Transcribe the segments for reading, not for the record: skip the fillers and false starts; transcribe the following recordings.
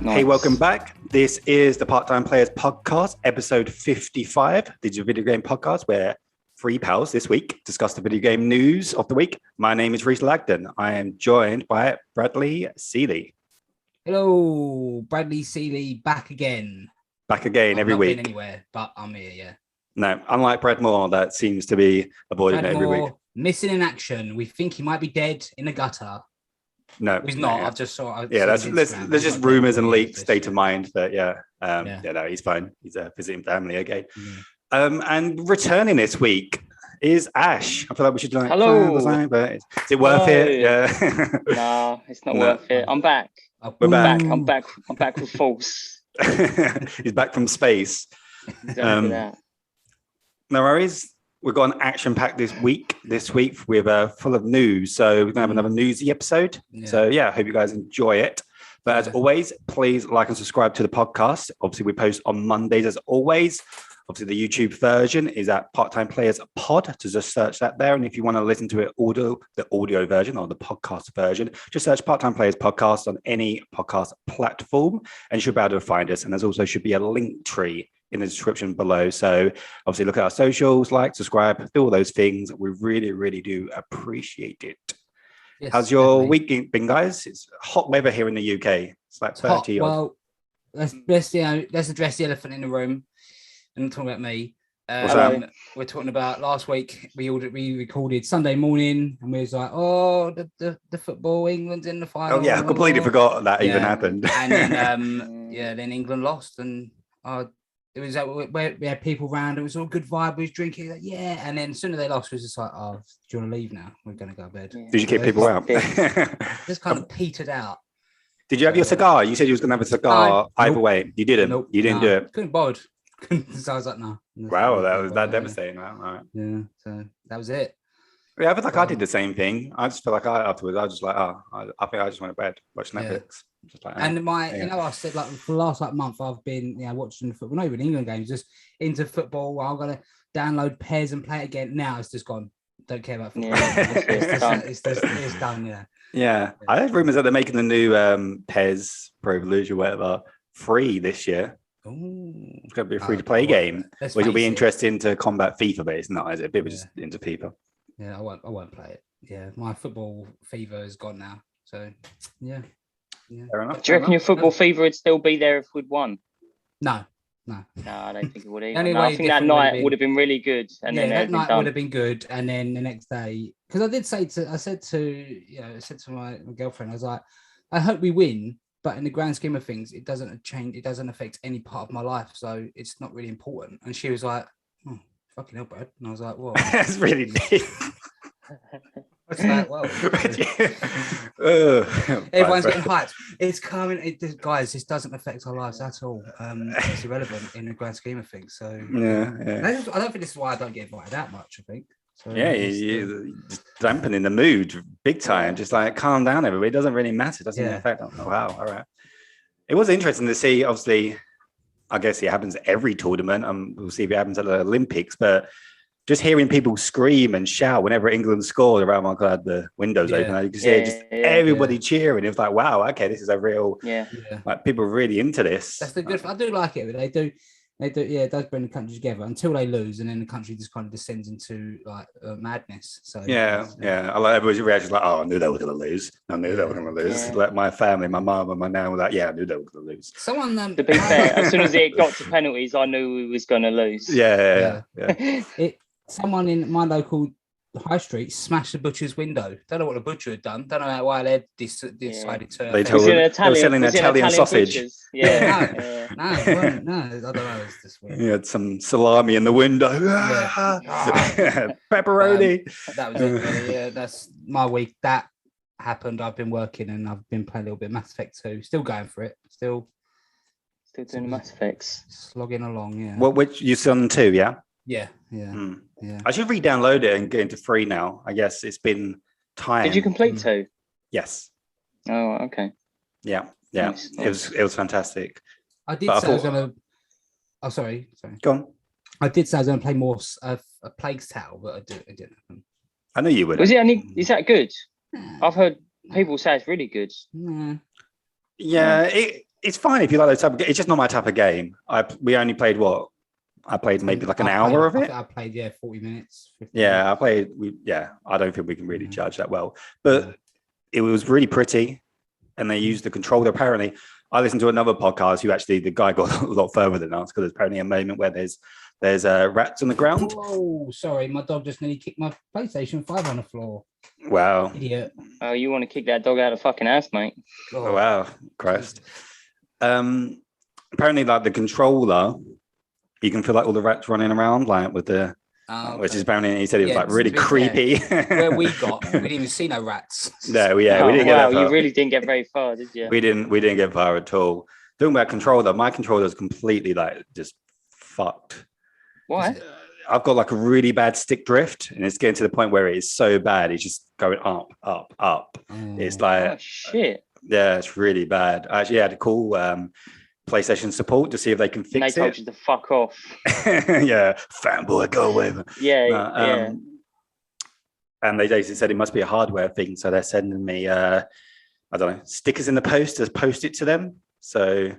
Nice. Hey, welcome back. This is the Part-Time Players Podcast, episode 55, the video game podcast, where three pals this week discuss the video game news of the week. My name is Reese Lagden. I am joined by Bradley Seeley. Hello, Bradley Seeley, back again. Back again every I've not week. been anywhere, but I'm here, yeah. No, unlike Brad Moore, that seems to be avoiding it every week. Missing in action. We think he might be dead in the gutter. No, He's not. Yeah. I've just saw. There's just rumors and leaks, state of mind. But no, he's fine. He's visiting family. Okay. And returning this week is Ash. I feel like we should do Hello. but is it worth it? Yeah. No, it's not worth it. I'm back. We're back. I'm back with force. He's back from space. Exactly that. No worries. We've got an action-packed this week with full of news. So we're going to have another newsy episode. Yeah. So I hope you guys enjoy it. But as always, please like and subscribe to the podcast. Obviously, we post on Mondays as always. Obviously, the YouTube version is at Part-Time Players Pod. So just search that there. And if you want to listen to it the audio version or the podcast version, just search Part-Time Players Podcast on any podcast platform and you should be able to find us. And there's also should be a link tree in the description below. So obviously look at our socials, like, subscribe, do all those things. We really, really do appreciate it. Yes, How's your definitely. week been, guys? It's hot weather here in the UK. It's like 30 odd. Well, let's address the elephant in the room. And talk about me. What's that? We're talking about last week. We recorded Sunday morning, and we was like, "Oh, the football, England's in the final." Oh yeah, I completely forgot that even Yeah. happened. And then then England lost, and it was where we had people around. It was all good vibe. We was drinking, like, yeah. And then as soon as they lost, we was just like, "Oh, do you want to leave now? We're gonna go to bed." Yeah. Did you kick people out? Just kind of petered out. Did you have your cigar? You said you was going to have a cigar either Nope. way. You didn't. Nope. You didn't do it. Couldn't bother. So I was like, no. Wow, that was that devastating. Wow. All right. Yeah, so that was it. Yeah, I feel like I did the same thing. I just feel like afterwards, I was just like, I think I just went to bed, watch Netflix. Just like, And I said, like, for the last month, I've been watching football, not even England games, just into football. I'm gonna download Pairs and play it again. Now it's just gone. Don't care about football. Yeah. It's done. Yeah. Yeah, I heard rumors that they're making the new PES Pro Evolution, whatever, free this year. Ooh. It's going to be a free-to-play game, Let's which will be face it. interesting to combat FIFA, but it's not, is it? People just into FIFA. Yeah, I won't play it. Yeah, my football fever is gone now. So yeah. Fair enough. Do you reckon your football fever would still be there if we'd won? No. No, I don't think it would either. Only No, I way think that different would night have would have been really good, and then that night done. would have been good. And then the next day, because I said to my girlfriend, I was like, I hope we win, but in the grand scheme of things, it doesn't change. It doesn't affect any part of my life, so it's not really important. And she was like, oh, fucking hell, Brad. And I was like, well, That's really deep. what's that? Well, Ugh. everyone's getting hyped. It's coming, guys. This doesn't affect our lives at all. It's irrelevant in the grand scheme of things. So Yeah. I don't think this is why I don't get invited that much. I think. So, Yeah, you just dampening the mood big time. Just like calm down, everybody. It doesn't really matter. It doesn't affect. Oh, wow. All right. It was interesting to see. Obviously, I guess it happens at every tournament. We'll see if it happens at the Olympics. But just hearing people scream and shout whenever England scored around, my God, the windows open. You can see just everybody cheering. It was like, wow, okay, this is a real. Yeah. Like people are really into this. That's the good. I do like it. They do. Yeah, it does bring the country together until they lose, and then the country just kind of descends into like madness. So Yeah. I like everybody's reaction like, oh, I knew they were going to lose. I knew they were going to lose. Yeah. Like my family, my mum and my nan were like, yeah, I knew they were going to lose. Someone To be fair, as soon as it got to penalties, I knew we was going to lose. Yeah. someone in my local high street smashed the butcher's window. Don't know what the butcher had done. Don't know why they decided to. They Was it they were selling Italian sausage. butchers? Yeah, no, it weren't. No, I don't know. It's just weird. You had some salami in the window. Pepperoni. That was it. Really. Yeah, that's my week. That happened. I've been working and I've been playing a little bit of Mass Effect 2. Still going for it. Still doing the Mass Effects. slogging along. Yeah. Which you son too? Yeah. Yeah. I should re-download it and get into free now. I guess it's been time. Did you complete 2? Yes. Oh, okay. Yeah. Nice. It was fantastic. I did But I say I was thought- gonna. Oh, sorry. Go on. I did say I was gonna play more a Plague's Tale, but it didn't happen. I knew you would. Was it any? Is that good? I've heard people say it's really good. Nah. Yeah, it it's fine if you like those type of. It's just not my type of game. We only played what. I played maybe like an hour of it. I played 40 minutes. Yeah, I played. I don't think we can really judge that well, but it was really pretty, and they used the controller. Apparently, I listened to another podcast who actually the guy got a lot further than us because there's apparently a moment where there's rats on the ground. Oh, sorry, my dog just nearly kicked my PlayStation 5 on the floor. Wow, idiot! Oh, you want to kick that dog out of fucking house, mate? Oh, wow, Christ. Apparently, like the controller. You can feel like all the rats running around, like with the, which is apparently he said it was like really creepy. Where we didn't even see no rats. No, we didn't get that far. You really didn't get very far, did you? We didn't get far at all. Talking about controller, my controller is completely like just fucked. Why? I've got like a really bad stick drift, and it's getting to the point where it is so bad. It's just going up, up, up. It's like, oh shit. Yeah, it's really bad. I actually had to call PlayStation support to see if they can fix it. They told you to fuck off. Yeah, fanboy, go away. Yeah, And they basically said it must be a hardware thing, so they're sending me, I don't know, stickers in the post to post it to them. So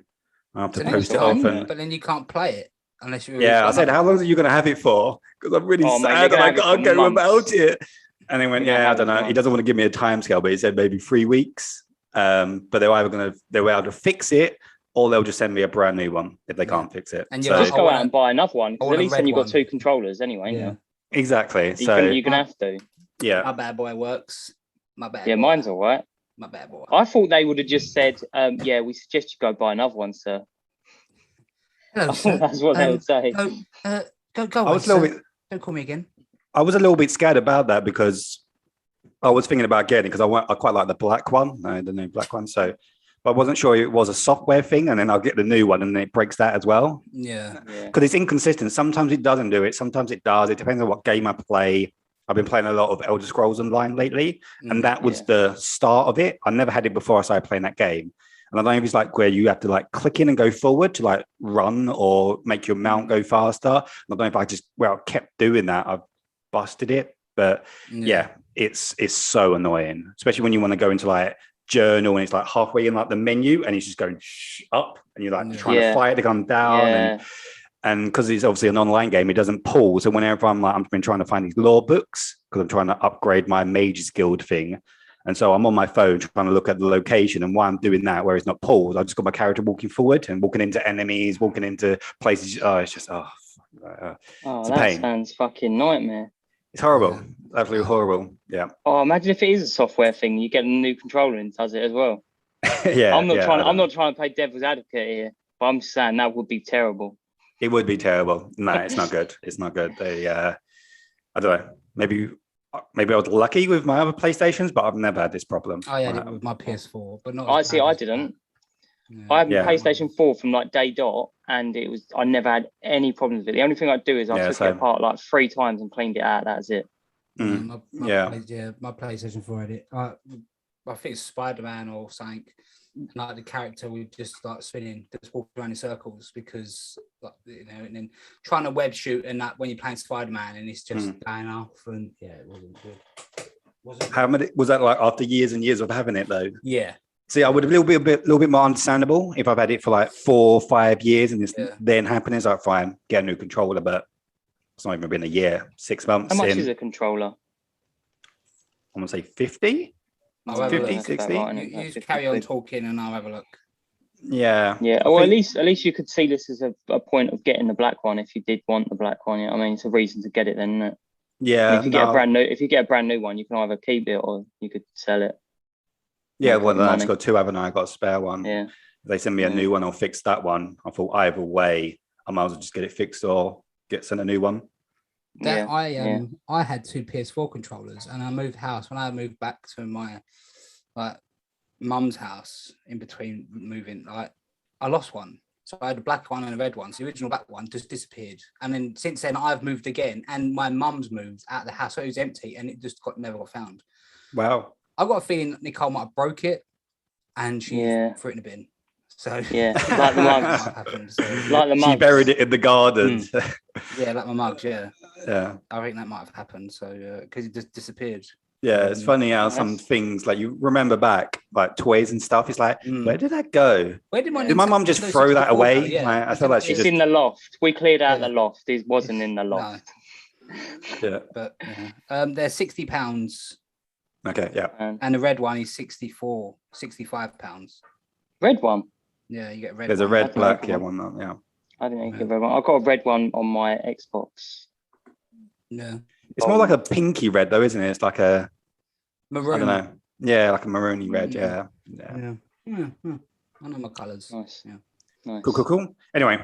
I have to post it off. But then you can't play it unless you. Yeah, I said, how long are you going to have it for? Because I'm really sad and I can't go about it. And they went, I don't know. He doesn't want to give me a time scale, but he said maybe 3 weeks. But they were able to fix it. Or they'll just send me a brand new one if they can't fix it. And you'll just go out and buy another one. Because at least then you've got 2 controllers anyway. Yeah. Exactly. You're going to have to. Yeah. My bad boy works. Yeah, mine's all right. My bad boy. I thought they would have just said, we suggest you go buy another one, sir. Hello, sir. That's what they would say. Go away, sir. Don't call me again. I was a little bit scared about that because I was thinking about getting it because I quite like the black one. The new black one. So... But I wasn't sure it was a software thing, and then I'll get the new one, and then it breaks that as well. Yeah, because it's inconsistent. Sometimes it doesn't do it. Sometimes it does. It depends on what game I play. I've been playing a lot of Elder Scrolls Online lately, and that was the start of it. I never had it before I started playing that game, and I don't know if it's like where you have to like click in and go forward to like run or make your mount go faster. I don't know if I kept doing that. I've busted it, but it's so annoying, especially when you want to go into like journal and it's like halfway in like the menu and it's just going up and you're like trying to fight to come down and because it's obviously an online game, it doesn't pause. So whenever I've been trying to find these lore books because I'm trying to upgrade my Mage's Guild thing, and so I'm on my phone trying to look at the location, and while I'm doing that where it's not paused, I just got my character walking forward and walking into enemies, walking into places. It's just it's a pain. Sounds fucking nightmare. It's horrible. Absolutely horrible. Yeah. Oh, imagine if it is a software thing, you get a new controller and does it as well. Yeah. I'm not trying to play devil's advocate here, but I'm just saying that would be terrible. It would be terrible. No, it's not good. It's not good. They I don't know. Maybe I was lucky with my other PlayStations, but I've never had this problem. I had it with my PS4, but not. I didn't. Yeah. I had PlayStation 4 from like day dot, and I never had any problems with it. The only thing I'd do is I took it apart like 3 times and cleaned it out. That's it. My PlayStation 4 had it. I think it's Spider-Man or something. Like the character would just start spinning, just walk around in circles because, and then trying to web shoot and that when you're playing Spider-Man and it's just going off and it wasn't good. How many was that like after years and years of having it though? Yeah. See, I would have a little bit more understandable if I've had it for like 4 or 5 years and it's then happening. It's like fine, get a new controller, but it's not even been a year, 6 months. How much is a controller? I'm gonna say 50. 50, 60. You just carry on talking and I'll have a look. Yeah. Yeah. Well, at least you could see this as a point of getting the black one if you did want the black one. I mean, it's a reason to get it then, isn't it? Yeah. If you get a brand new one, you can either keep it or you could sell it. Yeah, well, I've got 2, haven't I? I got a spare one. Yeah. If they send me a new one, I'll fix that one. I thought either way, I might as well just get it fixed or get sent a new one. I had 2 PS4 controllers and I moved house. When I moved back to my mum's house in between moving, I lost one. So I had a black one and a red one. So the original black one just disappeared. And then since then I've moved again and my mum's moved out of the house. So it was empty and it just never got found. Wow. I've got a feeling that Nicole might have broke it and she threw it in the bin. So like the mugs. Like the mugs. She buried it in the garden. Yeah, like my mugs, yeah. Yeah. I think that might have happened. So because it just disappeared. Yeah, it's funny how some things like you remember back, like toys and stuff. It's like, where did that go? Where did my mum just throw that away? Yeah. Like, I feel like it's in the loft. We cleared out the loft. It wasn't in the loft. No. Yeah, but they're £60. Okay, yeah. And the red one is £65. Red one? Yeah, you get red. There's a red, black, one. Yeah. I didn't get a red one. I've got a red one on my Xbox. Yeah. It's more like a pinky red, though, isn't it? It's like a maroon. I don't know. Yeah, like a maroony red. Yeah. I know my colours. Nice. Yeah. Nice. Cool. Anyway,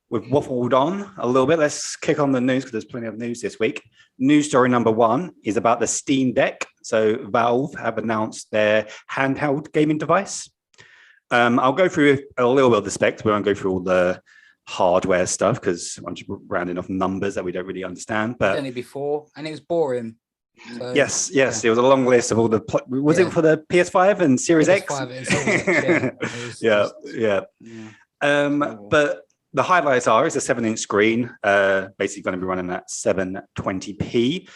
we've waffled on a little bit. Let's kick on the news because there's plenty of news this week. News story number 1 is about the Steam Deck. So Valve have announced their handheld gaming device. I'll go through a little bit of the specs. We won't go through all the hardware stuff because I'm just rounding off numbers that we don't really understand. But only before, and it was boring. So, yes. It was a long list of all the. Was it for the PS5 and Series X? Yeah. But the highlights are it's a 7-inch screen, basically going to be running at 720p,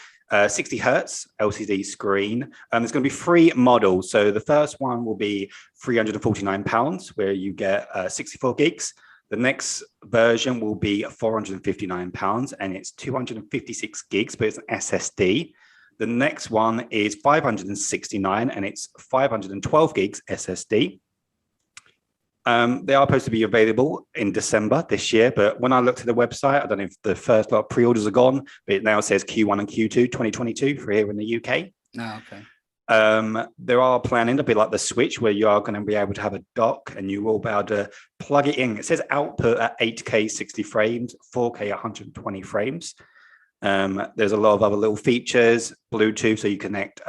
60 hertz LCD screen. There's going to be 3 models. So the first one will be £349, where you get 64 gigs. The next version will be £459, and it's 256 gigs, but it's an SSD. The next one is $569, and it's 512 gigs SSD. They are supposed to be available in December this year, but when I looked at the website, I don't know if the first lot of pre-orders are gone, but it now says Q1 and Q2 2022 for here in the UK. Oh, okay. There are planning to be like the Switch, where you are going to be able to have a dock and you will be able to plug it in. It says output at 8K 60 frames, 4K 120 frames. There's a lot of other little features, Bluetooth, so you connect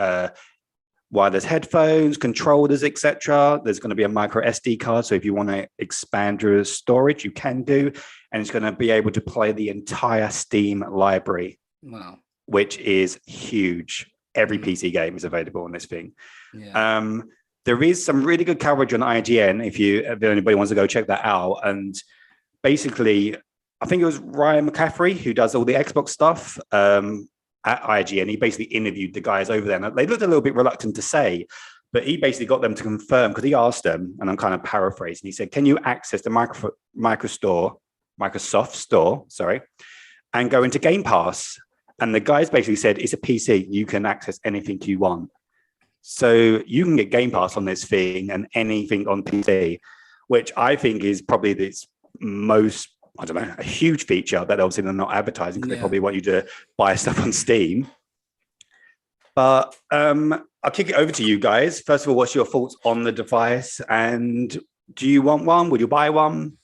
wireless headphones, controllers, etc. There's going to be a micro SD card, so if you want to expand your storage, you can do, and it's going to be able to play the entire Steam library. Wow, which is huge. Every PC game is available on this thing. Yeah. There is some really good coverage on IGN if anybody wants to go check that out. And basically, I think it was Ryan McCaffrey who does all the Xbox stuff at IGN. He basically interviewed the guys over there. And they looked a little bit reluctant to say, but he basically got them to confirm, because he asked them, and I'm kind of paraphrasing, he said, can you access the Microsoft Store, and go into Game Pass? And the guys basically said, it's a PC. You can access anything you want. So you can get Game Pass on this thing and anything on PC, which I think is probably this most, a huge feature that obviously they're not advertising because they probably want you to buy stuff on Steam. But I'll kick it over to you guys. First of all, what's your thoughts on the device? And do you want one? Would you buy one?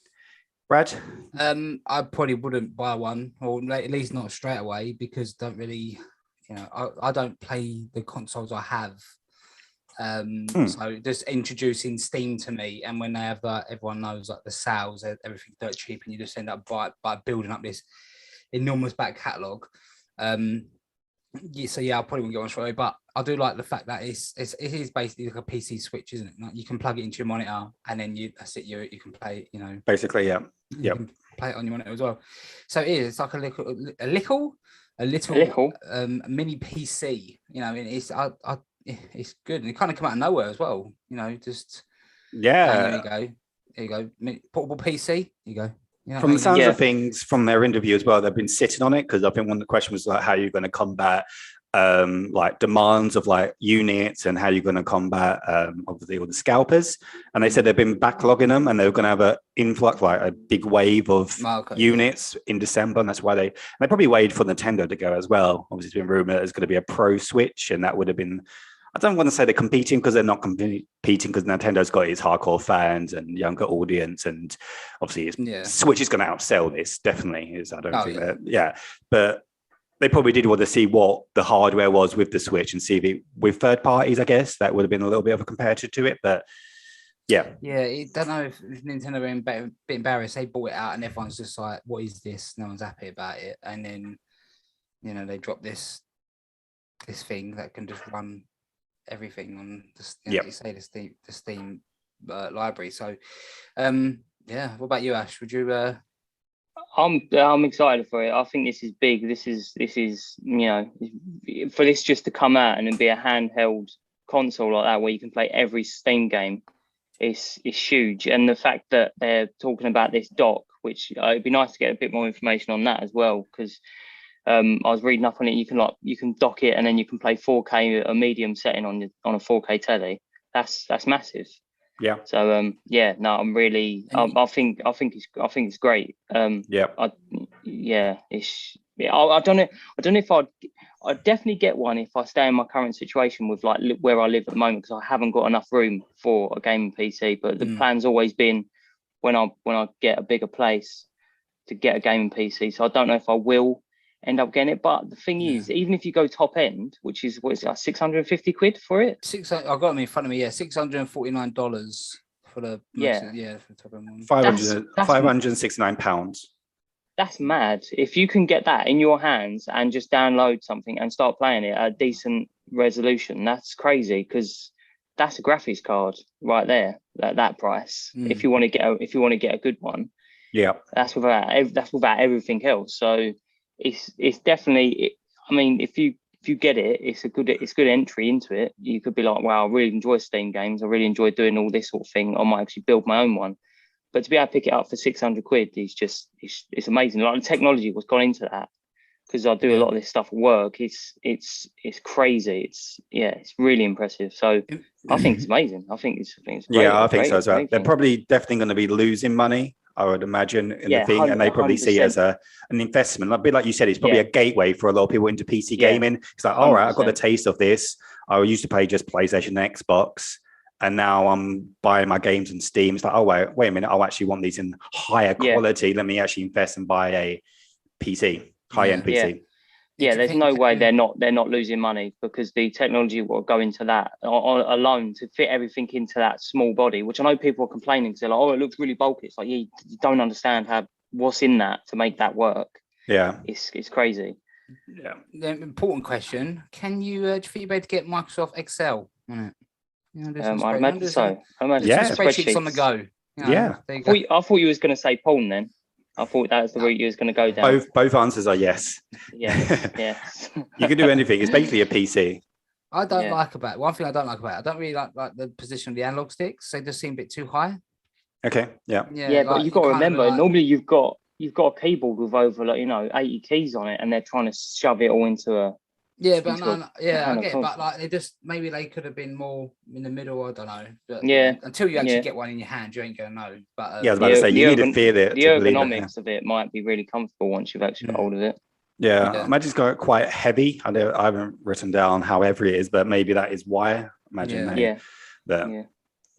Brad? I probably wouldn't buy one, or at least not straight away, because don't really, I don't play the consoles I have. So just introducing Steam to me, and when they have that, everyone knows like the sales, everything's dirt cheap, and you just end up by building up this enormous back catalogue. So I probably wouldn't get one straight away, but I do like the fact that it is basically like a PC Switch, isn't it? Like you can plug it into your monitor, and then you can play it, Basically, yeah. You can play it on your monitor as well. So it's like a little mini PC. It's good, and it kind of come out of nowhere as well. There you go, portable PC. There you go. From the sounds of things from their interview as well, they've been sitting on it, because I think one of the questions was like, how are you going to combat like demands of like units, and how you're going to combat obviously all the scalpers. And they said they've been backlogging them, and they're going to have an influx, like a big wave of units in December, and that's why they probably waited for Nintendo to go as well. Obviously, it's been rumored there's going to be a Pro Switch, and that would have been, I don't want to say they're competing, because they're not competing, because Nintendo's got its hardcore fans and younger audience, and obviously Switch is going to outsell this, definitely. But they probably did want to see what the hardware was with the Switch, and see if it, with third parties, I guess, that would have been a little bit of a competitor to it. But I don't know if Nintendo were a bit embarrassed. They bought it out and everyone's just like, what is this? No one's happy about it. And then, they dropped this thing that can just run everything on the Steam library. So what about you, Ash? Would you I'm excited for it. I think this is big. This is for this just to come out and then be a handheld console like that where you can play every Steam game is huge. And the fact that they're talking about this dock, which it'd be nice to get a bit more information on that as well, because I was reading up on it. You can dock it and then you can play 4K a medium setting on a 4K telly. That's massive. Yeah. So I'm really I think it's great. I don't know if I'd definitely get one if I stay in my current situation with like where I live at the moment, because I haven't got enough room for a gaming PC. But the plan's always been when I get a bigger place to get a gaming PC. So I don't know if I will end up getting it. But the thing is, even if you go top end, which is what is it, like 650 quid for it? I've got them in front of me. Yeah, $649 for the for the top end one. 569 pounds. That's mad. If you can get that in your hands and just download something and start playing it at a decent resolution, that's crazy, because that's a graphics card right there at that price. If you want to get a good one, that's without everything else. So it's definitely. I mean, if you get it, it's good entry into it. You could be like, wow, I really enjoy Steam games. I really enjoy doing all this sort of thing. I might actually build my own one. But to be able to pick it up for 600 quid is just it's amazing. Like the technology was gone into that, because I do a lot of this stuff at work. It's crazy. It's really impressive. So I think it's amazing. I think it's great. Yeah, I think so as well. They're probably definitely going to be losing money, I would imagine, in the thing, and they probably 100%. See it as an investment. A bit like you said, it's probably a gateway for a lot of people into PC gaming. It's like, all right, I've got the taste of this. I used to play just PlayStation, Xbox, and now I'm buying my games on Steam. It's like, oh wait a minute, I actually want these in higher quality. Let me actually invest and buy a PC, high-end PC. Yeah, there's no way they're not losing money, because the technology will go into that alone to fit everything into that small body, which I know people are complaining because they're like, oh, it looks really bulky. It's like, you don't understand what's in that to make that work. Yeah, it's crazy. Yeah. The important question: can you do you think you'll be able to get Microsoft Excel on it? I imagine so. Spreadsheets on the go. I thought you was going to say porn then. I thought that was the route you was going to go down. Both answers are yes. Yes. You can do anything. It's basically a PC. I don't like about one thing. I don't like about it. I don't really like the position of the analog sticks. They just seem a bit too high. Okay. Yeah. Yeah, but you've got to remember. Normally, you've got a keyboard with over 80 keys on it, and they're trying to shove it all into a. Yeah, but I get it. But like, maybe they could have been more in the middle. I don't know. But until you actually get one in your hand, you ain't gonna know. But I was about to say, you need to feel it. The ergonomics of it might be really comfortable once you've actually got hold of it. Yeah, I imagine it's got quite heavy. I haven't written down how heavy it is, but maybe that is why. Imagine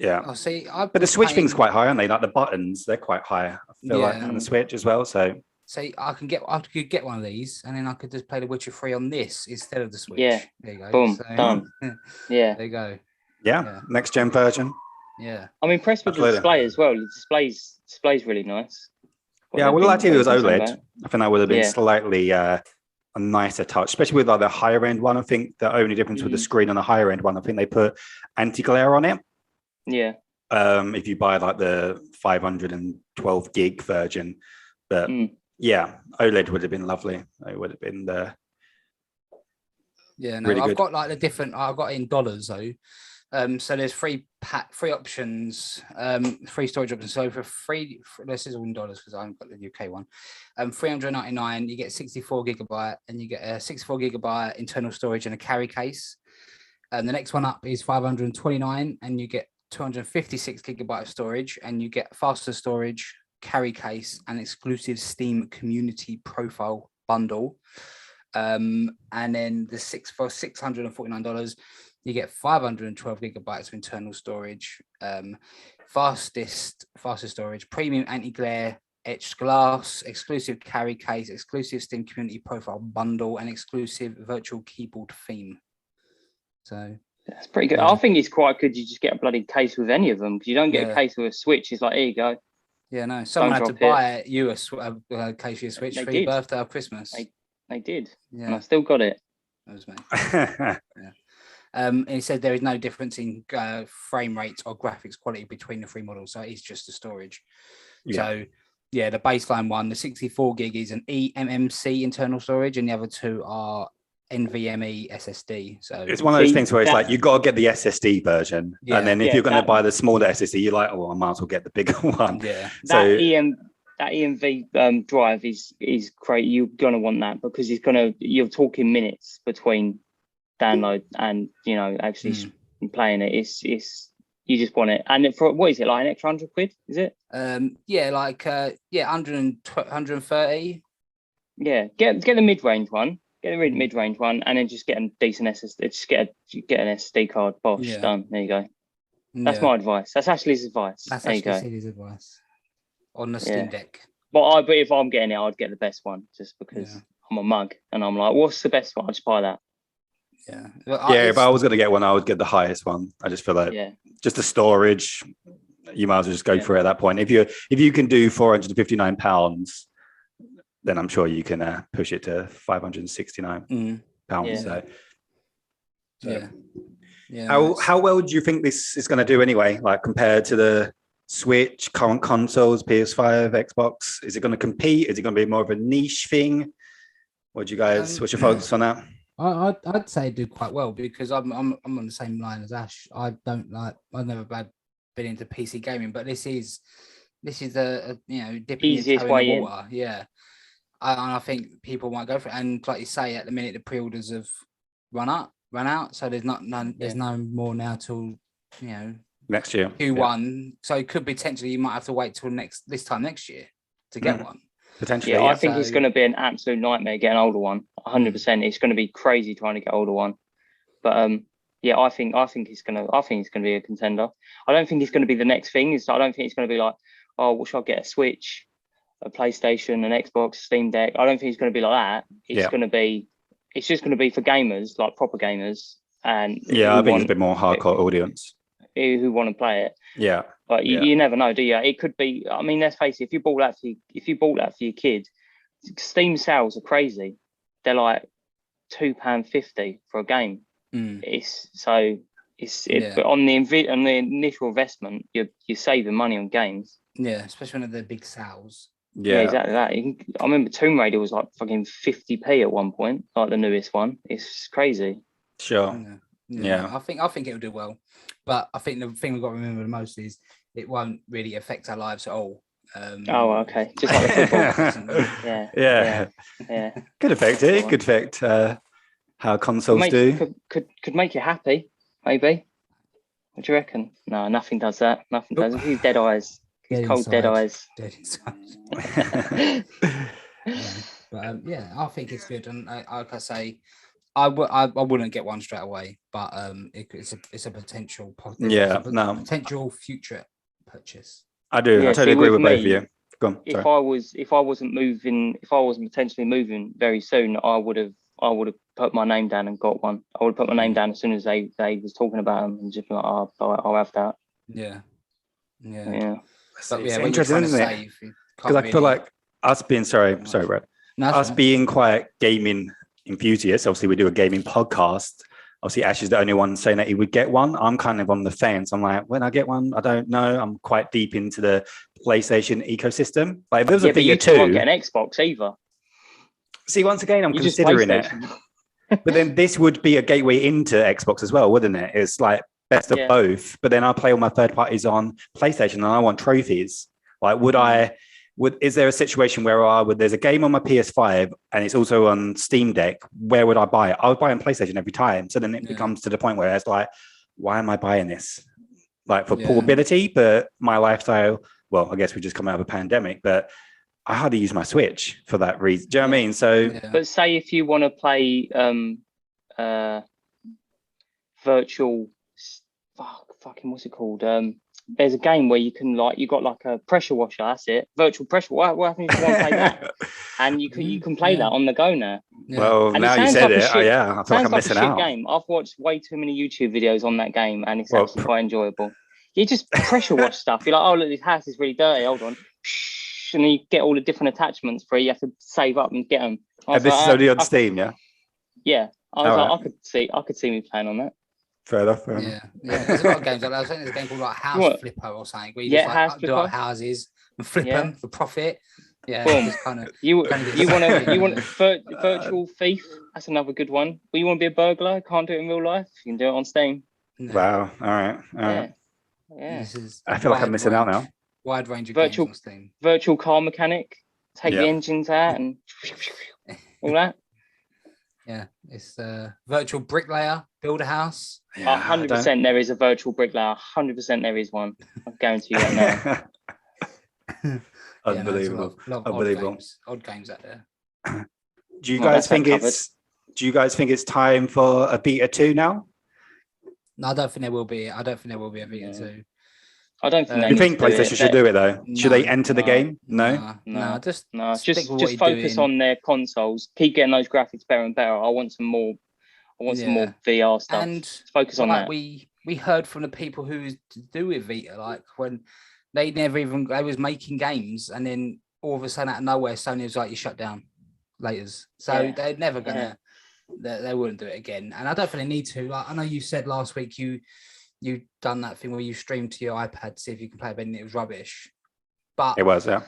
Oh, see, but the Switch thing's quite high, aren't they? Like the buttons, they're quite high. I feel like on the Switch as well. So. See, I could get one of these, and then I could just play The Witcher 3 on this instead of the Switch. Yeah, there you go. Boom, done. Yeah, there you go. Yeah, next gen version. Yeah, I'm impressed with the display as well. The display's really nice. I would like to if it was OLED. I think that would have been slightly a nicer touch, especially with like the higher end one. I think the only difference with the screen on the higher end one, I think they put anti-glare on it. Yeah. If you buy like the 512 gig version, but. Yeah, OLED would have been lovely. It would have been really I've got like the different. I've got it in dollars though. So there's three options, free storage options. So for this is all in dollars because I haven't got the UK one. $399, you get 64 gigabyte, and you get a 64 gigabyte internal storage and a carry case. And the next one up is $529, and you get 256 gigabyte of storage, and you get faster storage, carry case, and exclusive Steam community profile bundle. And then for $649, you get 512 gigabytes of internal storage, fastest storage, premium anti-glare etched glass, exclusive carry case, exclusive Steam community profile bundle, and exclusive virtual keyboard theme. So that's pretty good. I think it's quite good. You just get a bloody case with any of them, because you don't get a case with a Switch. It's like, here you go. Yeah, no. Someone had to buy you a case for your Switch for your birthday or Christmas. They did. Yeah. And I still got it. That was me. And he said there is no difference in frame rates or graphics quality between the three models, so it's just the storage. Yeah. So Yeah, the baseline one, the 64 gig is an eMMC internal storage, and the other two are NVMe SSD. So it's one of those things where it's like you got to get the SSD version, and then if you're going to buy the smaller SSD, you're like, oh, I might as well get the bigger one. Yeah, that EMV drive is great. You're gonna want that because you're talking minutes between download and actually playing it. It's you just want it. And for what is it, like an extra £100? Is it? 130. Yeah, get the mid-range one. Get the mid-range one, and then just get a decent SSD. Just get an SD card. Bosh, done. There you go. That's my advice. That's Ashley's advice. That's there Ashley's advice on the Steam Deck. But if I'm getting it, I'd get the best one, just because I'm a mug, and I'm like, what's the best one? I'll just buy that. Yeah. If I was going to get one, I would get the highest one. I just feel like just the storage, you might as well just go for it at that point. If you can do £459, then I'm sure you can push it to £569. How well do you think this is going to do anyway? Like compared to the Switch, current consoles, PS5, Xbox, is it going to compete? Is it going to be more of a niche thing? What's your focus on that? I'd say do quite well because I'm on the same line as Ash. I've never been into PC gaming, but this is a dipping easiest your toe way in the water. Yeah. And I think people might go for it. And like you say, at the minute the pre-orders have run out. So there's no more now till next year. Q1. Yeah. So it could potentially you might have to wait till this time next year to get one. Potentially. Yeah, I think it's going to be an absolute nightmare getting older one. 100%. It's going to be crazy trying to get older one. But I think it's going to be a contender. I don't think it's going to be the next thing. I don't think it's going to be like, oh, what should I get? A Switch, a PlayStation, an Xbox, Steam Deck. I don't think it's going to be like that. It's just going to be for gamers, like proper gamers, and I think it's a bit more hardcore audience who want to play it. Yeah, but you never know, do you? It could be. I mean, let's face it. If you bought that for your kid, Steam sales are crazy. They're like £2.50 for a game. But on the initial investment, you're saving money on games. Yeah, especially when they're big sales. Yeah, exactly that. I remember Tomb Raider was like fucking 50p at one point, like the newest one. It's crazy. Sure. Yeah. I think it'll do well, but I think the thing we've got to remember the most is it won't really affect our lives at all. Okay. Just like the football. yeah. Could affect it. Could affect how consoles do. Could make you happy, maybe. What do you reckon? No, nothing does that. Nothing does. He's dead eyes. He's cold dead eyes. Dead inside. But I think it's good, and like I say, I wouldn't get one straight away, but it's a potential. Potential future purchase. I do. I totally agree with both of you. Go on. If I wasn't potentially moving very soon, I would have put my name down and got one. I would have put my name down as soon as they was talking about them and just like, I'll have that. Yeah. But it's interesting, isn't it? Because I feel like us being sorry, Brad. Being quite gaming enthusiasts. Obviously, we do a gaming podcast. Obviously, Ash is the only one saying that he would get one. I'm kind of on the fence. I'm like, when I get one, I don't know. I'm quite deep into the PlayStation ecosystem. Like, if there was a bigger two, you can't get an Xbox either. See, once again, I'm considering it. But then this would be a gateway into Xbox as well, wouldn't it? It's like best of both. But then I play all my third parties on PlayStation, and I want trophies. Like, is there a situation where there's a game on my PS5 and it's also on Steam Deck? Where would I buy it? I would buy it on PlayStation every time. So then it becomes to the point where it's like, why am I buying this? Like for portability, but my lifestyle. Well, I guess we just come out of a pandemic, but I hardly use my Switch for that reason. Do you know what I mean? So, but say if you want to play virtual, what's it called? There's a game where you can you got like a pressure washer. That's it, virtual pressure. What happens if you want to play that? And you can play that on the go now. Yeah. Well, now you said it. I feel like I'm missing out. Game. I've watched way too many YouTube videos on that game, and it's actually quite enjoyable. You just pressure wash stuff. You're like, oh look, this house is really dirty. Hold on. And then you get all the different attachments for it. You have to save up and get them. And this is only on Steam, yeah? Yeah. I could see me playing on that. Fair enough. Yeah. There's a lot of games like that. I think there's a game called like House Flipper or something where you just do like houses and flip Yeah. them for profit. Yeah, Boom. just kind of. You want virtual thief? That's another good one. But you want to be a burglar? Can't do it in real life. You can do it on Steam. No, Wow. All right. Yeah. this is. I feel like I'm wide missing out range- now. Wide range of Virtual- games on Steam. Virtual car mechanic. Take the Yeah. engines out and all that. Yeah, it's virtual bricklayer, build a house. Yeah, 100% there is a virtual bricklayer. 100% there is one. I guarantee you that now. Unbelievable. Yeah, no, a lot of Unbelievable. odd games out there. Do you Well, guys that's that think it's time for a beta 2 now? No, I don't think there will be. I don't think there will be a Vita Yeah. 2. I don't think they You need think to do PlayStation it. should do it though? Should they No, enter the game? No. No, just No, stick just with what you're focus doing. on their consoles. Keep getting those graphics better and better. I want some more. I want some more VR stuff. And Just focus on that. We heard from the people who was to do with Vita, like when they was making games, and then all of a sudden out of nowhere, Sony was like, "You shut down, laters." So Yeah. they're never gonna. They wouldn't do it again, and I don't think they need to. Like I know you said last week, you done that thing where you streamed to your iPad to see if you can play it, and it was rubbish. But It was, yeah.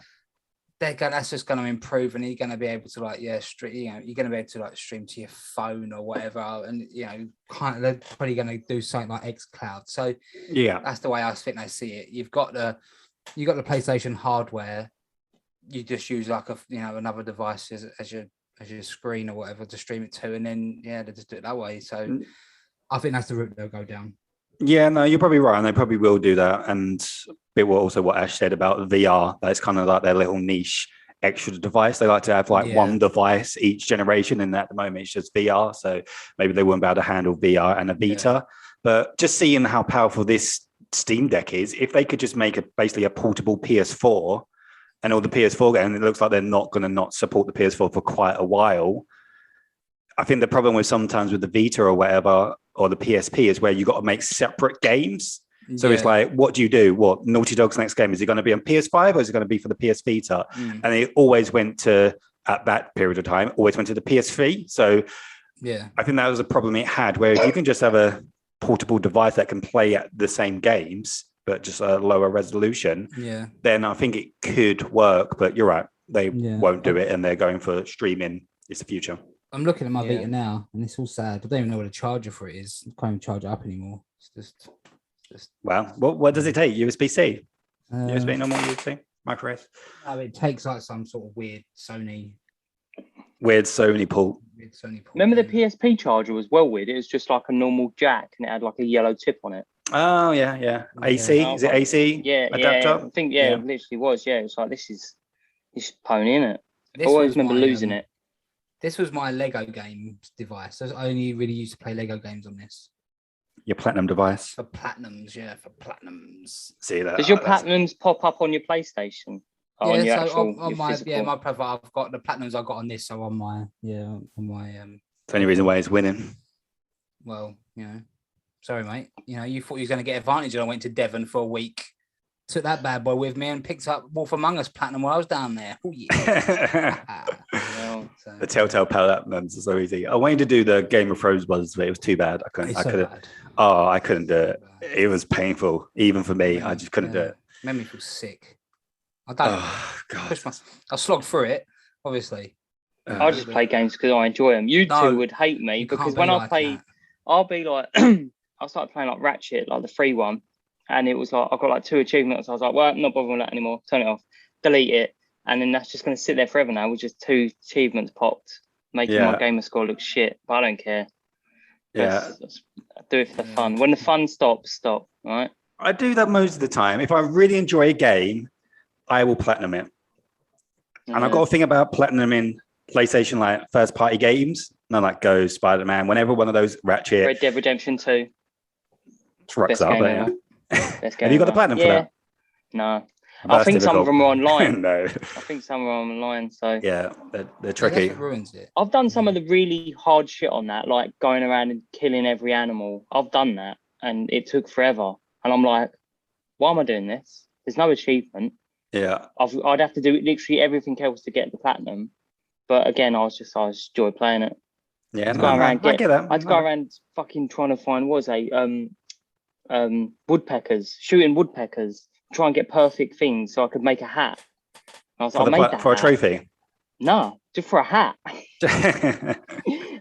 that's just going to improve, and you're going to be able to you're going to be able to stream to your phone or whatever, and they're probably going to do something like xCloud. So Yeah. that's the way I think they see it. You've got the PlayStation hardware. You just use like another device as your screen or whatever to stream it to, and then they just do it that way. So I think that's the route they'll go down. Yeah, no, you're probably right, and they probably will do that. And bit also what Ash said about VR, that's kind of like their little niche extra device. They like to have one device each generation, and at the moment it's just VR. So maybe they wouldn't be able to handle VR and a Vita. Yeah. But just seeing how powerful this Steam Deck is, if they could just make basically a portable PS4 and all the PS4 games, it looks like they're not going to not support the PS4 for quite a while. I think the problem with sometimes with the Vita or whatever, or the PSP, is where you got to make separate games. So it's like, what do you do? What Naughty Dog's next game? Is it going to be on PS5 or is it going to be for the PS Vita? And it always went to, at that period of time, always went to the PS3. So I think that was a problem it had, where if you can just have a portable device that can play at the same games, but just a lower resolution, then I think it could work. But you're right, they won't do it, and they're going for streaming. It's the future. I'm looking at my Vita now, and it's all sad. I don't even know what the charger for it is. I can't even charge it up anymore. It's just. Well, what does it take? USB-C? USB, normal USB? Micro SD? No, it takes like some sort of weird Sony port. Remember the PSP charger was well weird. It was just like a normal jack, and it had like a yellow tip on it. Oh yeah. AC? Is it AC? Yeah, adapter? I think it literally was. Yeah, it's like this is pony, isn't it? I always remember losing it. This was my Lego games device. So I only really used to play Lego games on this. Your platinum device? For platinums. See that? Does your platinums pop up on your PlayStation? On your my profile, I've got the platinums I got on this. So on my It's the only reason why it's winning. Well, sorry, mate. You thought you was going to get advantage, and I went to Devon for a week. Took that bad boy with me and picked up Wolf Among Us platinum while I was down there. Oh yeah. The Telltale Platinums are so easy. I wanted to do the Game of Thrones ones, but it was too bad. I couldn't do it. It was painful, even for me. I just couldn't do it. Made me feel sick. I slogged through it, obviously. I just play games because I enjoy them. You two would hate me because when I play, I'll be like, I started playing like Ratchet, like the free one. And it was like, I got like 2 achievements. I was like, well, I'm not bothering with that anymore. Turn it off, delete it. And then that's just going to sit there forever now with just 2 achievements popped, making my gamer score look shit. But I don't care. Let's do it for the fun. When the fun stops, stop. Right? I do that most of the time. If I really enjoy a game, I will platinum it. And I've got a thing about platinum in PlayStation, like first party games. No, like Ghost, Spider-Man, whenever one of those Ratchet. Red Dead Redemption 2. Trucks up, yeah. Have you got the platinum for that? No. I think some of them are online. No. I think some are online. So yeah, they're tricky. That ruins it. I've done some of the really hard shit on that, like going around and killing every animal. I've done that, and it took forever. And I'm like, why am I doing this? There's no achievement. Yeah. I'd have to do literally everything else to get the platinum. But again, I just enjoy playing it. Yeah, I get that. I'd go around fucking trying to find woodpeckers, shooting woodpeckers, try and get perfect things so I could make a hat. And I was like, I made that for a hat. trophy. No, just for a hat.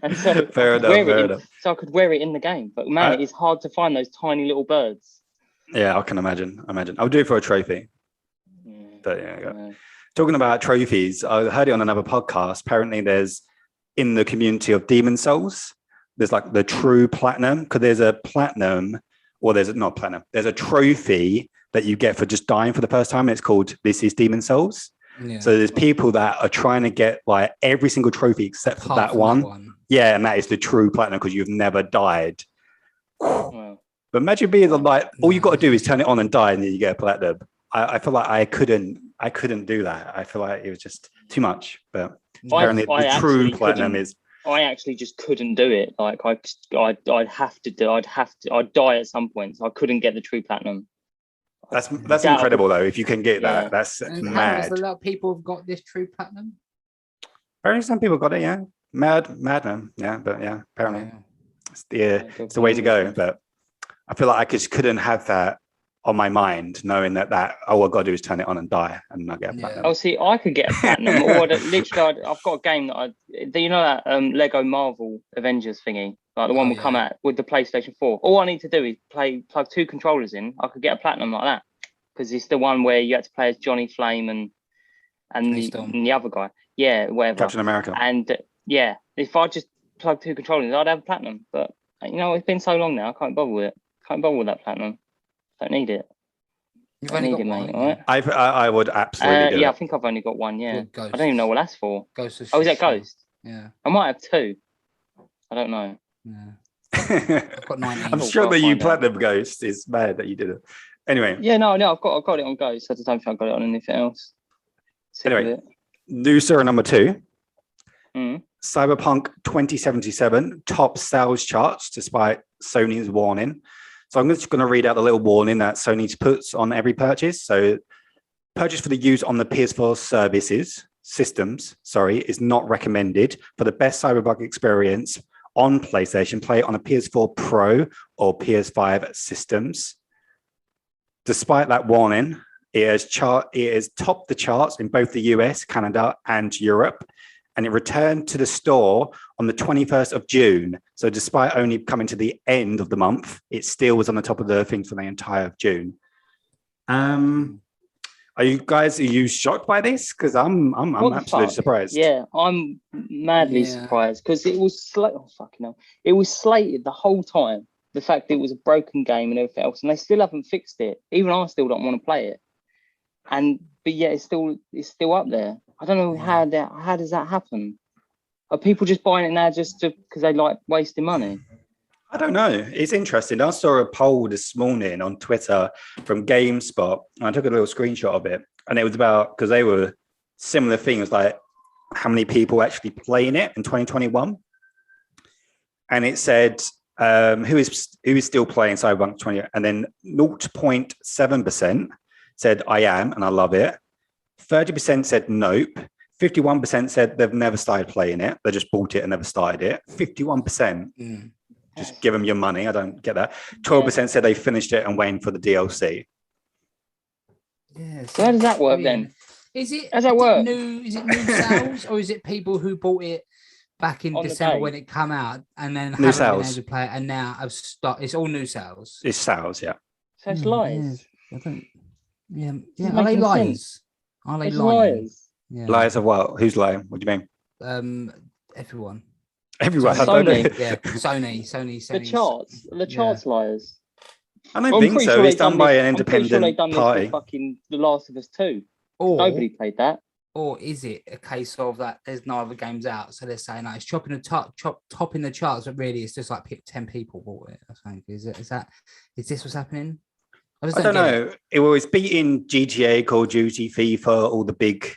And so fair enough. So I could wear it in the game. But man, it's hard to find those tiny little birds. Yeah, I can imagine. I'll do it for a trophy. But yeah. Talking about trophies, I heard it on another podcast. Apparently, there's in the community of Demon Souls, there's like the true platinum, because there's a platinum, or there's not platinum. There's a trophy that you get for just dying for the first time. And it's called This Is Demon Souls. Yeah. So there's people that are trying to get like every single trophy except for that one. Yeah, and that is the true platinum because you've never died. Wow. But imagine being like, all you got to do is turn it on and die, and then you get a platinum. I feel like I couldn't do that. I feel like it was just too much. But apparently, the true platinum is. I actually just couldn't do it. Like I'd die at some point, so I couldn't get the true platinum. That's incredible though. If you can get that, that's mad. A lot of people have got this true platinum. Apparently, some people got it. Yeah, madman. Yeah, but yeah, apparently it's the way to go. But I feel like I just couldn't have that on my mind, knowing that all I got to do is turn it on and die, and I get a platinum. Oh, see, I could get a platinum, or literally, I've got a game that you know that Lego Marvel Avengers thingy, like the one will come out with the PlayStation 4. All I need to do is plug 2 controllers in. I could get a platinum like that because it's the one where you had to play as Johnny Flame and the other guy, whatever, Captain America. And if I just plug 2 controllers in, I'd have a platinum. But it's been so long now, I can't bother with it. Can't bother with that platinum. Don't need it. You've only got one, right? I would absolutely do it. I think I've only got one. Yeah, I don't even know what that's for. Ghost of Tsushima. Oh, is that Ghost? Yeah, I might have 2. I don't know. Yeah, I've got 19. I'm sure that you platinum Ghost is mad that you did it. Anyway. Yeah, no, I've got it on Ghost. I just don't think I've got it on anything else. Anyway, news story number 2. Cyberpunk 2077 top sales charts despite Sony's warning. So I'm just going to read out the little warning that Sony puts on every purchase. So purchase for the use on the PS4 systems, is not recommended. For the best Cyberpunk experience on PlayStation, play it on a PS4 Pro or PS5 systems. Despite that warning, it has topped the charts in both the US, Canada, and Europe. And it returned to the store on the 21st of June. So despite only coming to the end of the month, it still was on the top of the things for the entire of June. Are you shocked by this? Because I'm absolutely surprised. Yeah, I'm madly surprised because it was it was slated the whole time. The fact that it was a broken game and everything else, and they still haven't fixed it. Even I still don't want to play it. But it's still up there. I don't know how does that happen? Are people just buying it now just because they like wasting money? I don't know. It's interesting. I saw a poll this morning on Twitter from GameSpot, and I took a little screenshot of it, and it was about because they were similar things like how many people actually playing it in 2021, and it said who is still playing Cyberpunk 20, and then 0.7% said I am and I love it. 30% said nope. 51% said they've never started playing it. They just bought it and never started it. 51%. Just give them your money. I don't get that. 12% said they finished it and waiting for the DLC. Yeah. So how does that work then? Is it? How does that work? Is it new sales or is it people who bought it back in December when it came out and then haven't been able to play it and now have stopped? It's all new sales. It's sales, yeah. So it's lies. I don't. Yeah. Are they lies? Are they liars? Yeah. Liars of what? Who's lying? What do you mean? Everyone. Everyone. Sony. Yeah, Sony. The charts liars. I don't think so. It's done by an independent party. This with fucking The Last of Us 2. Or nobody played that. Or is it a case of that there's no other games out, so they're saying it's topping the charts, but really it's just like 10 people bought it. I think is this what's happening? I don't know. It was beating GTA, Call of Duty, FIFA, all the big.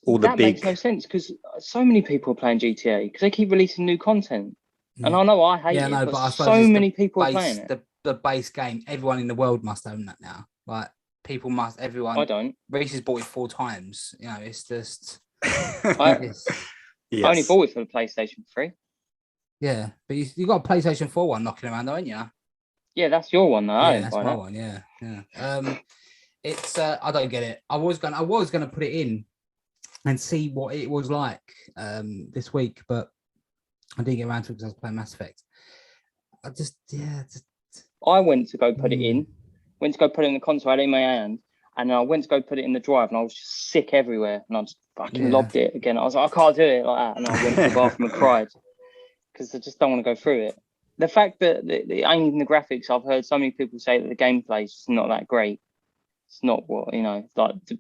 That makes no sense because so many people are playing GTA because they keep releasing new content. And I know I hate it, but I so many people are playing it. The base game, everyone in the world must own that now. Like everyone. I don't. Reese has bought it 4 times. It's just. I only bought it for the PlayStation 3. Yeah, but you got a PlayStation 4 one knocking around, don't you? Yeah, that's your one though. Yeah, that's my one. Yeah. It's I don't get it. I was gonna put it in and see what it was like this week, but I didn't get around to it because I was playing Mass Effect. I went to go put it in. Went to go put it in the console. I had it in my hand, and I went to go put it in the drive, and I was just sick everywhere, and I just fucking lobbed it again. I was like, I can't do it like that, and I went to the bathroom and cried because I just don't want to go through it. The fact that the ain't even the graphics, I've heard so many people say that the gameplay is not that great. It's not what, like the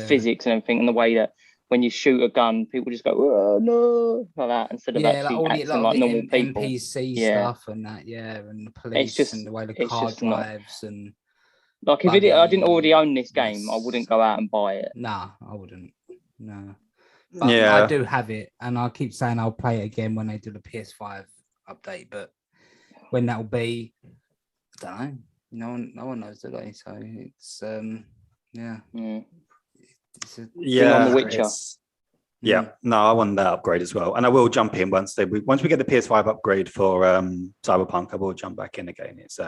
physics and everything, and the way that when you shoot a gun, people just go, oh, no, like that, instead of actually acting like normal people. NPC stuff and that, and the police just, and the way the car drives and... Like, if I didn't already own this game, I wouldn't go out and buy it. Nah, I wouldn't. No. But I do have it, and I keep saying I'll play it again when they do the PS5 update, but when that'll be, I don't know. No one knows, do they? So it's it's a thing on The Witcher. No, I want that upgrade as well, and I will jump in once we get the PS5 upgrade for Cyberpunk. I will jump back in again. It's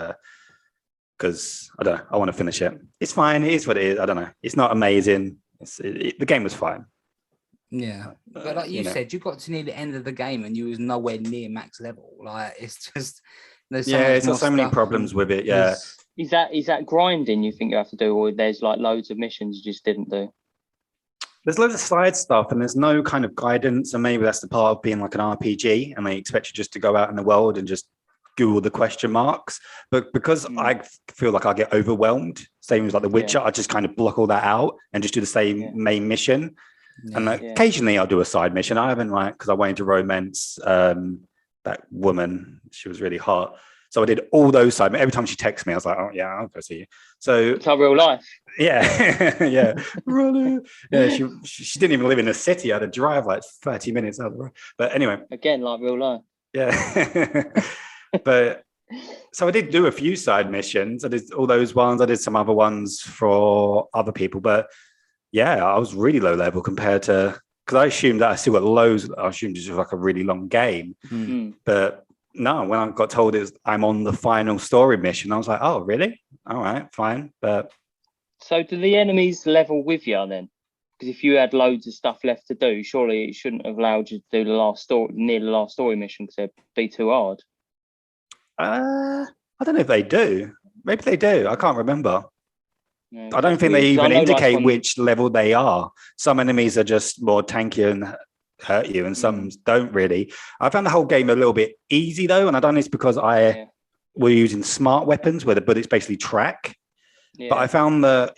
because I want to finish it. It's fine. It is what it is. I don't know. It's not amazing. The game was fine. Yeah, but like you said, you got to near the end of the game and you was nowhere near max level. Like, it's just there's it's got so many problems with it. Yeah, is that grinding you think you have to do, or there's like loads of missions you just didn't do? There's loads of side stuff, and there's no kind of guidance, and maybe that's the part of being like an RPG, and they expect you just to go out in the world and just Google the question marks. But because I feel like I get overwhelmed, same as like The Witcher, I just kind of block all that out and just do the same main mission. And occasionally I'll do a side mission. I haven't, because I wanted to romance that woman. She was really hot. So I did all those side. Every time she texts me, I was like, oh yeah, I'll go see you. So it's like real life. Yeah. Yeah. She didn't even live in a city. I had to drive like 30 minutes out of the road. But anyway. Again, like real life. Yeah. But so I did do a few side missions. I did all those ones. I did some other ones for other people. But yeah, I was really low level compared to, because I assumed that I still got loads. I assumed it was like a really long game. But no, when I got told I'm on the final story mission, I was like, oh, really? All right, fine. But so do the enemies level with you then? Because if you had loads of stuff left to do, surely it shouldn't have allowed you to do the last story mission because it'd be too hard. I don't know if they do. Maybe they do. I can't remember. Yeah, I don't think they even indicate which level they are. Some enemies are just more tanky and hurt you, and some don't really. I found the whole game a little bit easy though, and I don't know if it's because we're using smart weapons where the bullets basically track. Yeah. But I found that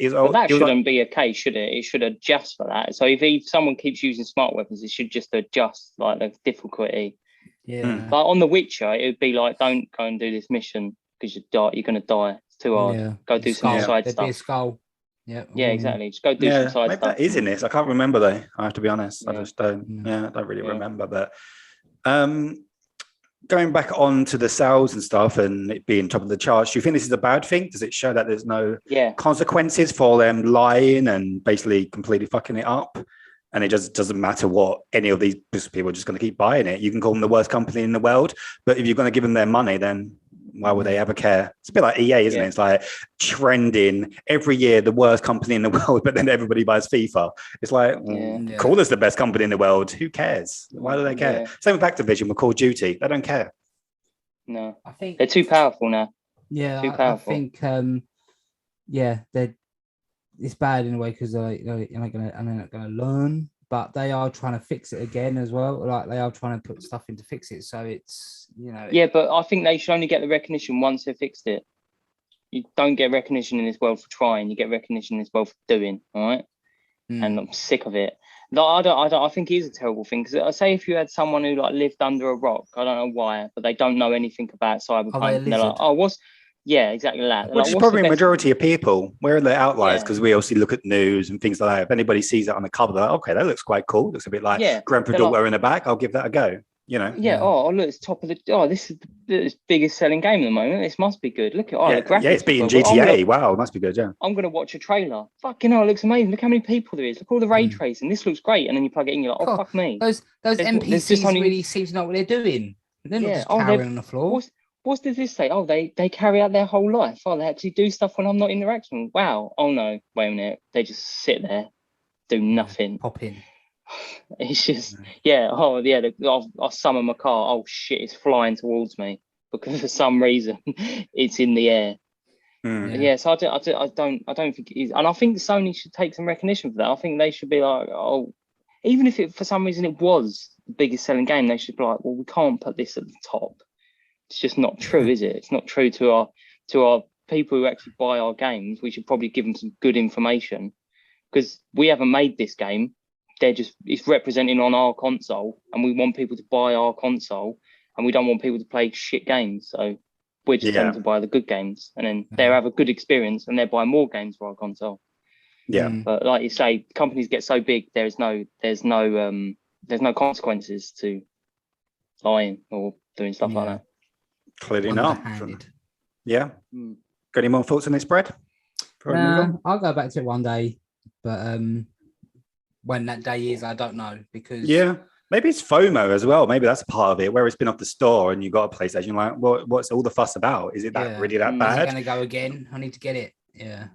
shouldn't be a case, should it? It should adjust for that. So if someone keeps using smart weapons, it should just adjust like the difficulty. Yeah. But on The Witcher, it would be like, don't go and do this mission because you're going to die. It's too hard. Yeah. Go do some side stuff. Be a skull. Yeah. Yeah, exactly. Just go do some side stuff. That is in this. I can't remember though. I have to be honest. Yeah. I just don't. I don't really remember. But going back on to the sales and stuff and it being top of the charts, do you think this is a bad thing? Does it show that there's no consequences for them lying and basically completely fucking it up? And it just doesn't matter what any of these people are just going to keep buying it. You can call them the worst company in the world, but if you're going to give them their money, then why would they ever care? It's a bit like EA, isn't it? It's like trending every year, the worst company in the world, but then everybody buys FIFA. It's like, call us the best company in the world. Who cares? Why do they care? Same with Activision with Call of Duty. They don't care. No, I think they're too powerful now. Yeah, too powerful. I think, it's bad in a way because they're not going to learn, but they are trying to fix it again as well. Like they are trying to put stuff in to fix it. So it's, Yeah, but I think they should only get the recognition once they've fixed it. You don't get recognition in this world for trying. You get recognition in this world for doing. All right. And I'm sick of it. No, I think it is a terrible thing because I say if you had someone who like lived under a rock, I don't know why, but they don't know anything about Cyberpunk. And they're like, yeah, exactly that. Which is probably a majority of people. We're the outliers because we obviously look at news and things like that. If anybody sees that on the cover, they're like, okay, that looks quite cool. Looks a bit like Grand Theft Auto in the back. I'll give that a go. Oh, look, it's top of this is the biggest selling game at the moment. This must be good. Look at the graphics. Yeah, it's beating GTA. Wow, it must be good. Yeah, I'm gonna watch a trailer. Fucking hell, it looks amazing. Look how many people there is. Look all the ray tracing. This looks great. And then you plug it in, you're like, fuck me. Those NPCs really seem to know what they're doing. They're not just cowering on the floor. what did this say? Oh, they carry out their whole life. Oh, they actually do stuff when I'm not interacting. Wow. Oh no, wait a minute. They just sit there, do nothing. Pop in. It's just Oh yeah. I'll summon my car. Oh shit, it's flying towards me because for some reason it's in the air. So I don't think it is, and I think Sony should take some recognition for that. I think they should be like, oh, even if it for some reason it was the biggest selling game, they should be like, well, we can't put this at the top. It's just not true, is it? It's not true to our people who actually buy our games. We should probably give them some good information because we haven't made this game. It's representing on our console, and we want people to buy our console, and we don't want people to play shit games. So we're just telling them to buy the good games, and then they'll have a good experience, and they'll buy more games for our console. Yeah. But like you say, companies get so big, there's no consequences to lying or doing stuff like that. Clearly not. Yeah. Got any more thoughts on this, Brad? I'll go back to it one day, but when that day is, I don't know, because maybe it's FOMO as well. Maybe that's part of it, where it's been off the store and you got a PlayStation. Like, what's all the fuss about? Is it that really that bad? Is it going to go again? I need to get it. Yeah,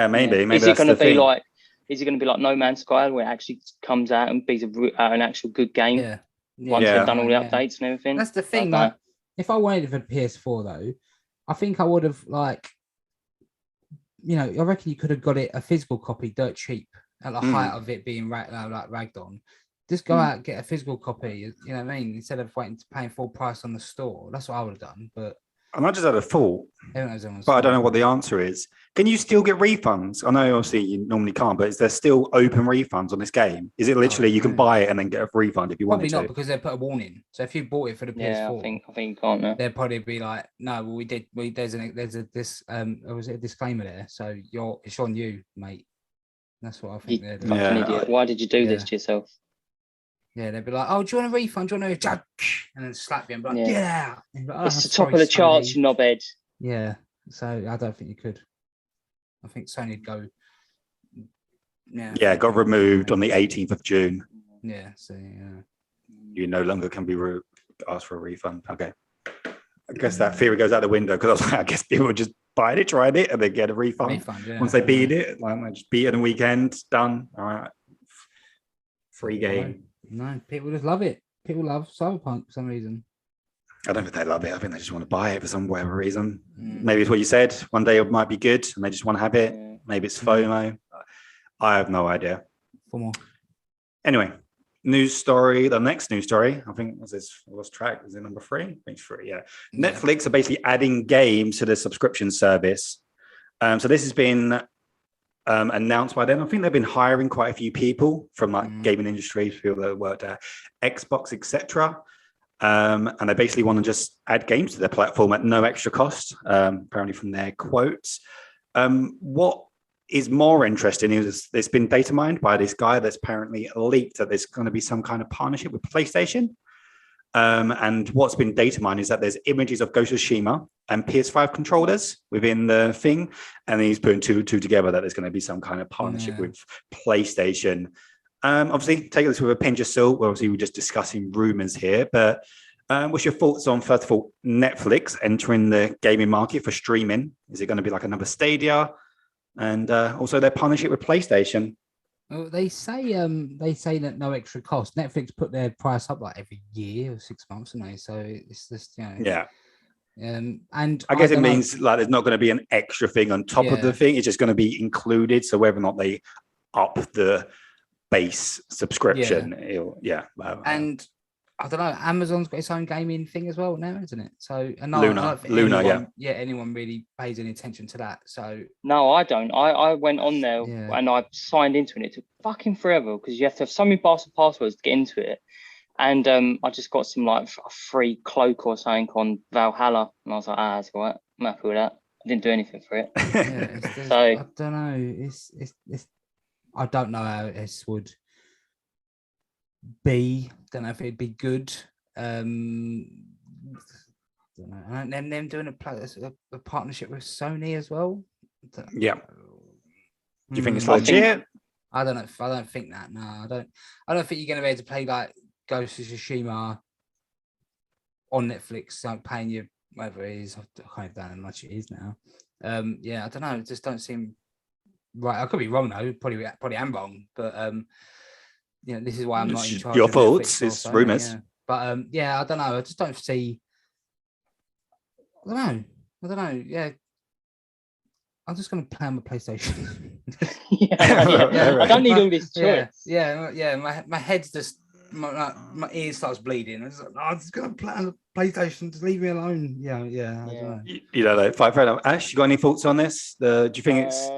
maybe. Yeah. Maybe is it going to be like? Is it going to be like No Man's Sky, where it actually comes out and be an actual good game? Yeah. Once they've done all the updates and everything. That's the thing. Like, if I wanted it for PS4 though, I think I would have I reckon you could have got it a physical copy dirt cheap at the height of it being ragged on. Just go out and get a physical copy, you know what I mean? Instead of paying full price on the store. That's what I would have done. But I just had a thought, but I don't know what the answer is. Can you still get refunds? I know obviously you normally can't, but is there still open refunds on this game? Is it literally you can buy it and then get a refund if you wanted to? Probably not, because they put a warning. So if you bought it for the PS4, I think you can't. No. They'd probably be like, no, well, there's a disclaimer there, so it's on you, mate. That's what I think they're doing. Fucking idiot. Why did you do this to yourself? Yeah, they'd be like, oh, do you want a refund? Do you want to... And then slap you and be like, get out. Like, it's the top of the charts, you knobhead. Yeah, so I don't think you could. I think Sony'd go... Yeah, got removed on the 18th of June. Yeah, so, You no longer can be asked for a refund. Okay. I guess that theory goes out the window, because I was like, I guess people would just buy it, tried it, and they get a refund. Once they beat it, like, they just beat it on the weekend, done. All right. Free game. No, people just love it. People love Cyberpunk for some reason. I don't think they love it. I think they just want to buy it for some whatever reason. Maybe it's what you said. One day it might be good and they just want to have it. Maybe it's FOMO. I have no idea. 4 more. Anyway, news story. The next news story, I think, was this? I lost track. Is it number 3? I think it's 3. Yeah. Netflix are basically adding games to the subscription service. So this has been announced by them. I think they've been hiring quite a few people from gaming industry, people that worked at Xbox, etc. And they basically want to just add games to their platform at no extra cost, apparently from their quotes. What is more interesting is it's been data mined by this guy that's apparently leaked that there's going to be some kind of partnership with PlayStation. And what's been data mined is that there's images of Ghost of Tsushima and PS5 controllers within the thing. And then he's putting two together that there's going to be some kind of partnership with PlayStation. Obviously, take this with a pinch of salt. Obviously, we're just discussing rumors here. But what's your thoughts on, first of all, Netflix entering the gaming market for streaming? Is it going to be like another Stadia? And also their partnership with PlayStation? Well, they say that no extra cost. Netflix put their price up like every year or 6 months, don't they? So it's just yeah. And I guess it means like there's not going to be an extra thing on top of the thing. It's just going to be included. So whether or not they up the base subscription, and I don't know. Amazon's got its own gaming thing as well now, isn't it? So Luna, anyone really pays any attention to that. So no, I don't. I went on there and I signed into it. It took fucking forever because you have to have so many passwords to get into it. And I just got some like a free cloak or something on Valhalla, and I was like, that's all right. I'm happy with that. I didn't do anything for it. So I don't know. It's I don't know how this would be. Don't know if it'd be good. Don't know. And then them doing a partnership with Sony as well. Yeah. Do you think it's legit? I don't know. I don't think that. No, I don't think you're going to be able to play like Ghost of Tsushima on Netflix, like paying you whatever it is. I can't even know how much it is now. Yeah, I don't know. It just don't seem right. I could be wrong though. Probably am wrong. But this is why I'm not in charge. Your of thoughts, Netflix or it's Sony, rumours. Yeah. But I don't know. I just don't see. I don't know. Yeah. I'm just going to play on my PlayStation. I don't need all this choice. Yeah. My head's just my ear starts bleeding. I'm just going to play on the PlayStation. Just leave me alone. Yeah. I don't know. You know, like fair enough. Ash, you got any thoughts on this? Do you think it's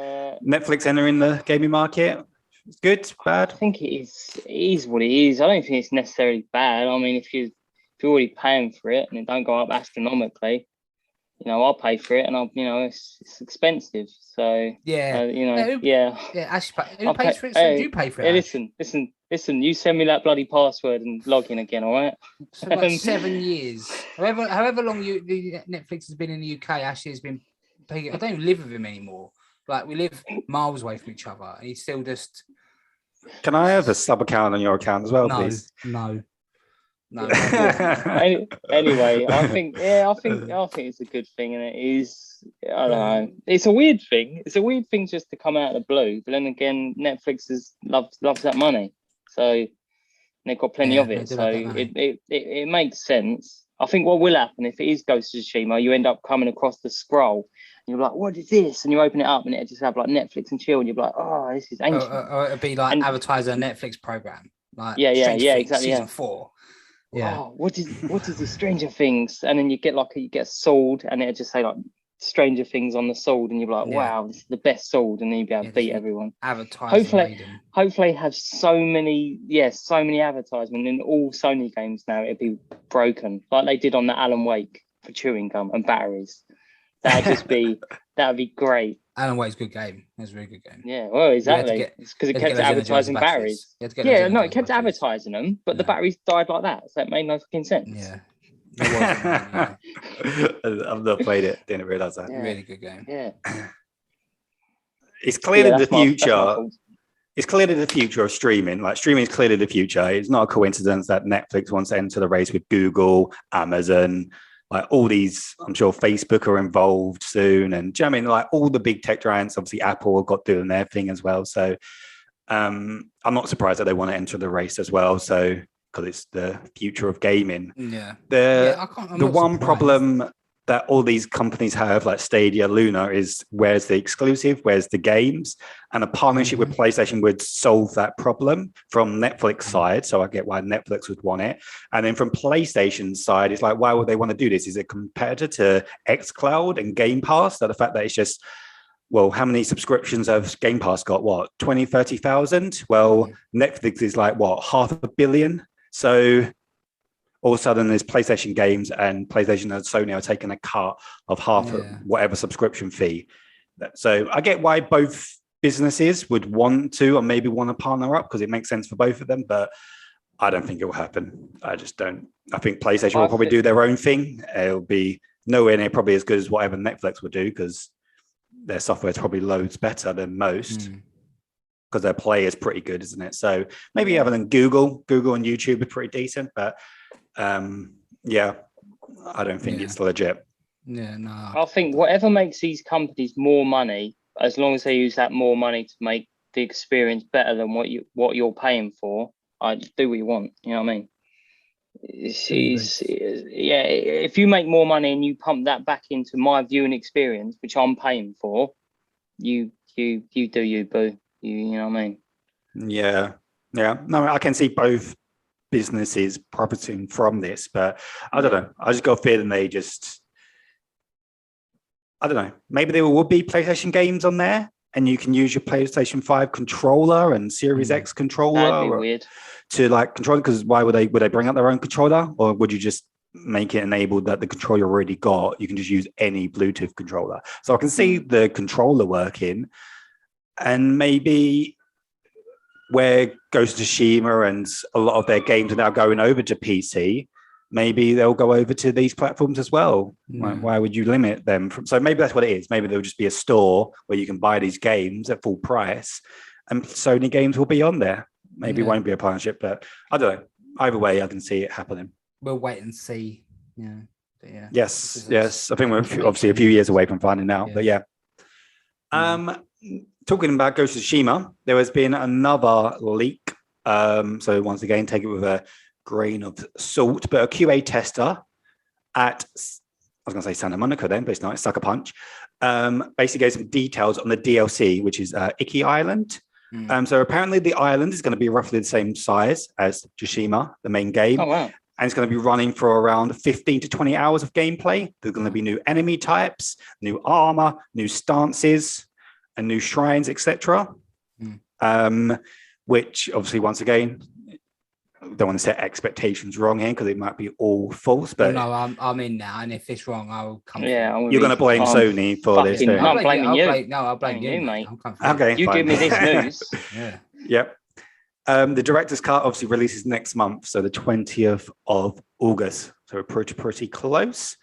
Netflix entering the gaming market? It's good, bad? I think it is what it is. I don't think it's necessarily bad. I mean, if you're already paying for it and it don't go up astronomically, I'll pay for it, and it's expensive. So Actually, who pays for it? So do you pay for it? Listen. You send me that bloody password and log in again, all right? So like 7 years, however long Netflix has been in the UK. Ashley has been paying. I don't even live with him anymore. Like we live miles away from each other, and he's still just. Can I have a sub account on your account as well, please? No. Anyway, I think it's a good thing, and it is. I don't know. It's a weird thing. It's a weird thing just to come out of the blue. But then again, Netflix loves that money, so they've got plenty of it. So it makes sense. I think what will happen if it is Ghost of Tsushima, you end up coming across the scroll. And you're like, what is this? And you open it up, and it just have like Netflix and chill, and you're like, oh, this is ancient. Or it'd be like advertise a Netflix program, like exactly, season 4. Yeah. Oh, what is the Stranger Things? And then you get a sword, and it just say like Stranger Things on the sword, and you're like, wow, this is the best sword, and then you'd be able to beat everyone. Hopefully have so many advertisements in all Sony games now. It'd be broken like they did on the Alan Wake for chewing gum and batteries. That'd be great. Alan Wake's a good game. It's a really good game. Yeah, well, exactly. It's because it kept advertising batteries. It kept advertising them, but the batteries died like that, so it made no fucking sense. Yeah. I've not played it. Didn't realise that. Yeah. Really good game. Yeah. It's clearly the future. It's clearly the future of streaming. Like streaming is clearly the future. It's not a coincidence that Netflix wants to enter the race with Google, Amazon. Like all these, I'm sure Facebook are involved soon. And do you know what I mean? Like all the big tech giants, obviously Apple have got doing their thing as well. So I'm not surprised that they want to enter the race as well. So because it's the future of gaming. Yeah. The one problem that all these companies have, like Stadia, Luna, is where's the exclusive, where's the games, and a partnership with PlayStation would solve that problem from Netflix side. So I get why Netflix would want it. And then from PlayStation side, it's like, why would they want to do this? Is it competitor to xCloud and Game Pass? That the fact that it's just, well, how many subscriptions have Game Pass got? What, 20, 30,000? Well, Netflix is like, what, 500 million? So all of a sudden there's PlayStation games, and PlayStation and Sony are taking a cut of half of whatever subscription fee. So I get why both businesses would want to, or maybe want to partner up, because it makes sense for both of them, but I don't think it will happen. I just don't. I think PlayStation will probably do their own thing. It'll be nowhere near probably as good as whatever Netflix would do, because their software is probably loads better than most. Because their play is pretty good, isn't it? So maybe other than Google and YouTube are pretty decent, but I don't think it's legit. Yeah, no. I think whatever makes these companies more money, as long as they use that more money to make the experience better than what you're paying for, I do what you want. You know what I mean? If you make more money and you pump that back into my viewing experience, which I'm paying for, you do you, boo. You know what I mean? Yeah. No, I can see both businesses profiting from this, but I don't know. I just got a feeling I don't know. Maybe there will be PlayStation games on there, and you can use your PlayStation 5 controller and Series X controller. That'd be weird. To like control, because why would they bring out their own controller, or would you just make it enabled that the controller you already got, you can just use any Bluetooth controller? So I can see the controller working. And maybe where Ghost of Tsushima and a lot of their games are now going over to PC, maybe they'll go over to these platforms as well. Why would you limit them? So maybe that's what it is. Maybe there'll just be a store where you can buy these games at full price, and Sony games will be on there. Maybe it won't be a partnership, but I don't know. Either way, I can see it happening. We'll wait and see. Yeah. But yeah. Yes. I think we're obviously a few years away from finding out, but yeah. Talking about Ghost of Tsushima, there has been another leak. So once again, take it with a grain of salt, but a QA tester at, I was going to say Santa Monica then, but it's not, it's Sucker Punch, basically gave some details on the DLC, which is Icky Island. So apparently the island is going to be roughly the same size as Tsushima, the main game. Oh, wow. And it's going to be running for around 15 to 20 hours of gameplay. There's going to be new enemy types, new armor, new stances, and new shrines, etc. Which obviously, once again, don't want to set expectations wrong here because it might be all false. But no, I'm in now, and if it's wrong, I'll come. Yeah, you're going to blame Sony for this. No, I'm blaming you. I'll blame you, mate. Okay, you fine. give me this news. Yeah. Yep. The director's cut obviously releases next month, so the 20th of August. So we're pretty close.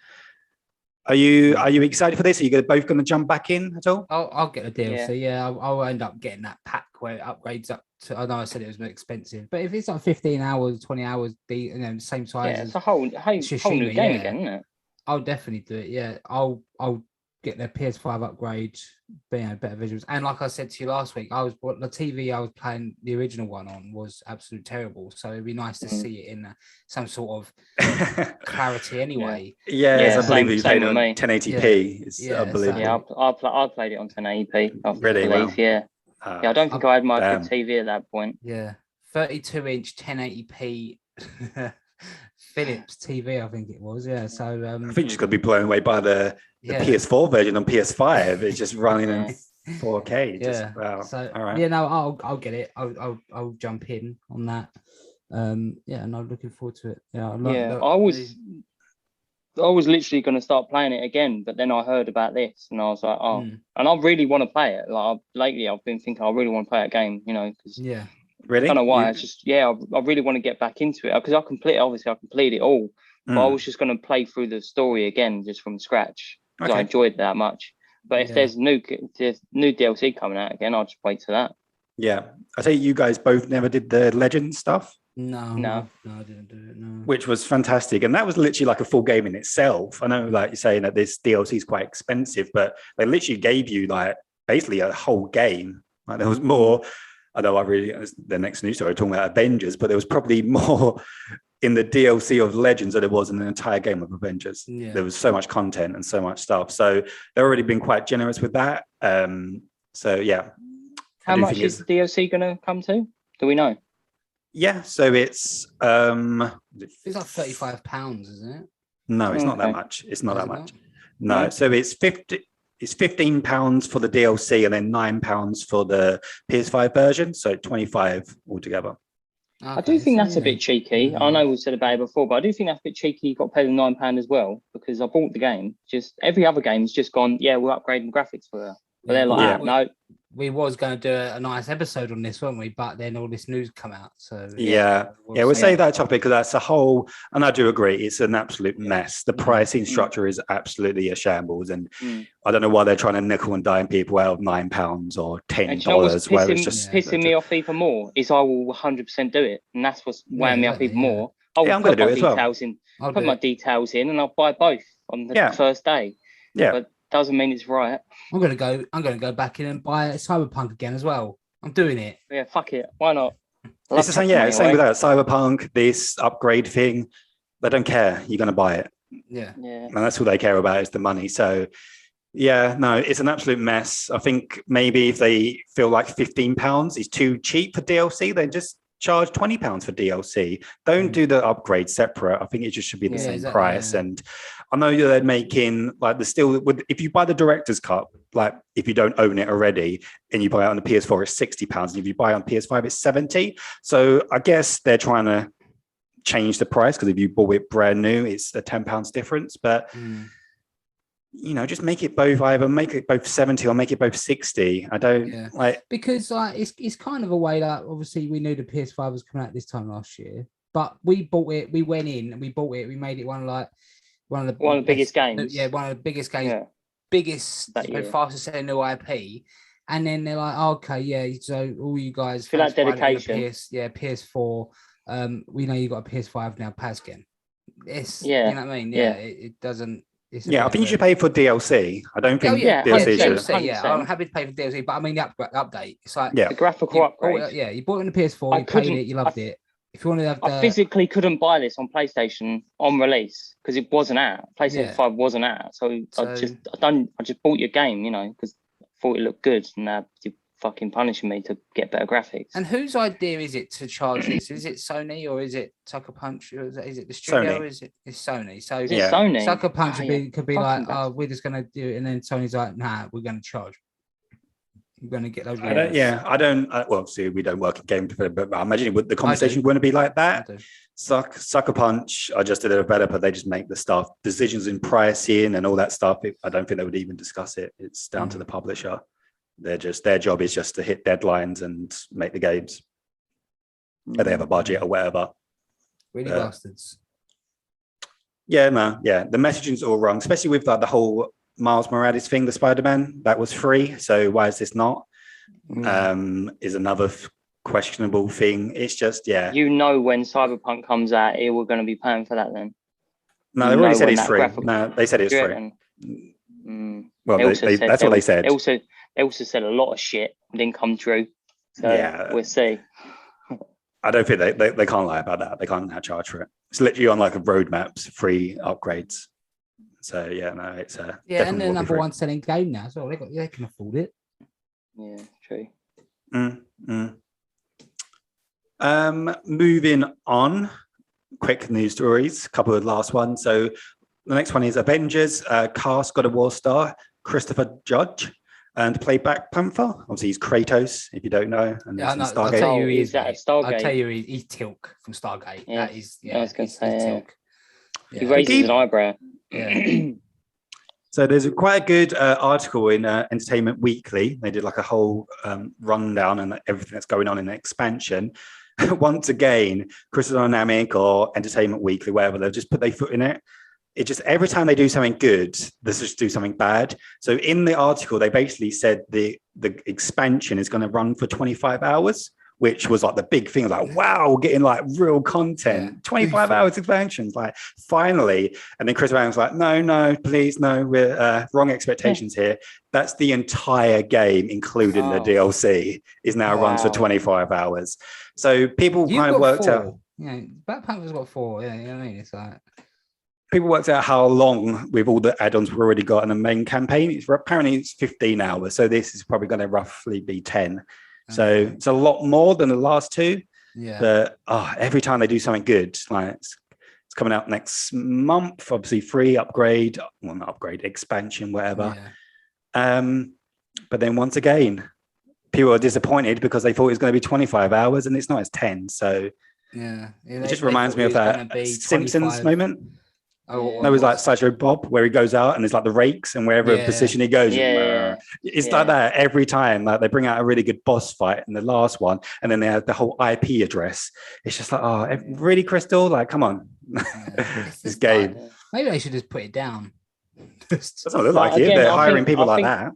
Are you excited for this? Are you both going to jump back in at all? I'll get a DLC. Yeah, I'll end up getting that pack where it upgrades up to. I know I said it was expensive, but if it's like 15 hours, 20 hours, the same size. Yeah, it's a whole new game again, isn't it? I'll definitely do it. Yeah, I'll get the PS5 upgrade, better visuals. And like I said to you last week, the TV I was playing the original one on was absolutely terrible. So it'd be nice to see it in some sort of clarity anyway. I believe you played on 1080p. It's unbelievable. Yeah, I played it on 1080p. Really? Wow. Yeah, I don't think I had my good TV at that point. Yeah, 32-inch 1080p Philips TV, I think it was. Yeah, so I think you're just going to be blown away by the PS4 version on PS5. It's just running in 4K. Wow. So all right. Yeah, no, I'll get it. I'll jump in on that. And I'm looking forward to it. I was literally going to start playing it again, but then I heard about this, and I was like, and I really want to play it. Like lately, I've been thinking I really want to play a game, because really, I don't know why. It's just I really want to get back into it because I completed it all, but I was just going to play through the story again just from scratch because I enjoyed it that much. But if there's new DLC coming out again, I'll just wait to that. Yeah, I say you guys both never did the Legend stuff. No, I didn't do it. No, which was fantastic, and that was literally like a full game in itself. I know, like you're saying that this DLC is quite expensive, but they literally gave you like basically a whole game. Like there was more. I know the next news story talking about Avengers, but there was probably more in the DLC of Legends than there was in an entire game of Avengers. Yeah. There was so much content and so much stuff. So they've already been quite generous with that. So yeah. How much is the DLC going to come to? Do we know? Yeah, so it's like £35, isn't it? No, it's not that much. It's not that much. No, so it's £15 for the DLC and then £9 for the PS5 version, so 25 altogether. Okay, I do think that's a bit cheeky. I know we said about it before, but I do think that's a bit cheeky. You've got to pay the £9 as well because I bought the game. Just every other game's just gone. Yeah, we're upgrading graphics for her. But they're like, no. We was going to do a nice episode on this, weren't we? But then all this news come out. So we'll save that topic because that's a whole, and I do agree, it's an absolute mess. The pricing structure is absolutely a shambles, and I don't know why they're trying to nickel and dime people out of £9 or $10. Where it's just pissing me off even more is I will 100% do it, and that's what's weighing me up even more. I'm going to do it as well. Put my details in, and I'll buy both on the first day. Yeah. But doesn't mean it's right. I'm gonna go back in and buy Cyberpunk again as well. I'm doing it. Yeah, fuck it. Why not? It's the same. Yeah, same with that Cyberpunk. This upgrade thing, they don't care. You're gonna buy it. Yeah. And that's all they care about is the money. So, yeah, no, it's an absolute mess. I think maybe if they feel like £15 is too cheap for DLC, then just charge £20 for DLC. Don't do the upgrade separate. I think it just should be the same price. And I know they're making like if you buy the director's cut, like if you don't own it already and you buy it on the PS4, it's £60. And if you buy it on PS5, it's £70. So I guess they're trying to change the price because if you bought it brand new, it's a £10 difference. But just make it both, either make it both 70 or make it both 60. I don't because it's kind of a way that obviously we knew the PS5 was coming out this time last year, but we bought it, we went in and we bought it, we made it one of the biggest games. Yeah, one of the biggest games, biggest fastest selling new IP. And then they're like, okay, so all you guys for that dedication. PS4. We know you got a PS5 now, Paskin. It's Yeah, you know what I mean. yeah. It doesn't. It's a Yeah, I bit think you of should pay for DLC. I don't Oh think yeah, DLC should. DLC. Yeah, 100%. I'm happy to pay for DLC, but I mean the update. It's like Yeah. The graphical you upgrade. bought it, you bought it on the PS4, I you played couldn't. it, you loved it. If you want to have I the physically couldn't buy this on PlayStation on release because it wasn't out. PlayStation Yeah. 5 wasn't out, so I just bought your game, because I thought it looked good, and now you're fucking punishing me to get better graphics. And whose idea is it to charge this? Is it Sony or is it Sucker Punch? Or is it the studio? Sony. Or it's Sony. So Yeah. Sony. Sucker Punch could be like, Fucking we're just gonna do it, and then Sony's like, nah, we're gonna charge. We're gonna get those. I don't. Well, obviously, we don't work in game development, but I imagine the conversation wouldn't be like that. Sucker Punch are just a developer. They just make the stuff, decisions in pricing and all that stuff. I don't think they would even discuss it. It's down to the publisher. Their job is just to hit deadlines and make the games. Or they have a budget or whatever. Really bastards. Yeah, no, yeah. The messaging's all wrong, especially with the whole Miles Morales thing, the Spider-Man that was free. So why is this not? Is another questionable thing. It's just, yeah. When Cyberpunk comes out, we're going to be paying for that then. No, they already said it's free. No, they said it's free. Well, that's what they said. They also said a lot of shit didn't come true. So yeah, we'll see. I don't think they can't lie about that. They can't now charge for it. It's literally on like a roadmaps, free upgrades. So yeah, no, it's and the number one selling game now. So they can afford it. Yeah, true. Moving on, quick news stories. A couple of last ones. So the next one is Avengers. Cast God of War star Christopher Judge. And play Black Panther. Obviously, he's Kratos, if you don't know. And Stargate. I'll tell you, he's Stargate. I'll tell you, he's Tilk from Stargate. Yeah. That is, I was going to say, Tilk. Yeah. He raises an eyebrow. Yeah. So there's quite a good article in Entertainment Weekly. They did like a whole rundown and everything that's going on in the expansion. Once again, Crystal Dynamic or Entertainment Weekly, whatever, they've just put their foot in it. It just every time they do something good, they just do something bad. So in the article, they basically said the expansion is going to run for 25 hours, which was like the big thing. Like, wow, getting like real content, 25 hours expansions, like finally. And then Chris Brown's like, no, please, no, we're wrong expectations here. That's the entire game, including the DLC, is now runs for 25 hours. So people kind of worked out. Yeah, Black Panther's got 4. Yeah, you know what I mean? It's like. People worked out how long with all the add-ons we've already got in the main campaign. Apparently it's 15 hours. So this is probably going to roughly be 10. So it's a lot more than the last 2. Yeah. But every time they do something good, like it's coming out next month, obviously free upgrade, well, not upgrade, expansion, whatever. Yeah. But then once again, people are disappointed because they thought it was going to be 25 hours and it's not, it's 10. So it just reminds me of that Simpsons moment. That was like Sideshow Bob, where he goes out and it's like the rakes, and wherever position he goes, it's like that every time. Like they bring out a really good boss fight in the last one, and then they have the whole IP address. It's just like, really, Crystal? Like, come on, this game. Maybe they should just put it down. That's what it looks like. They're hiring people like that.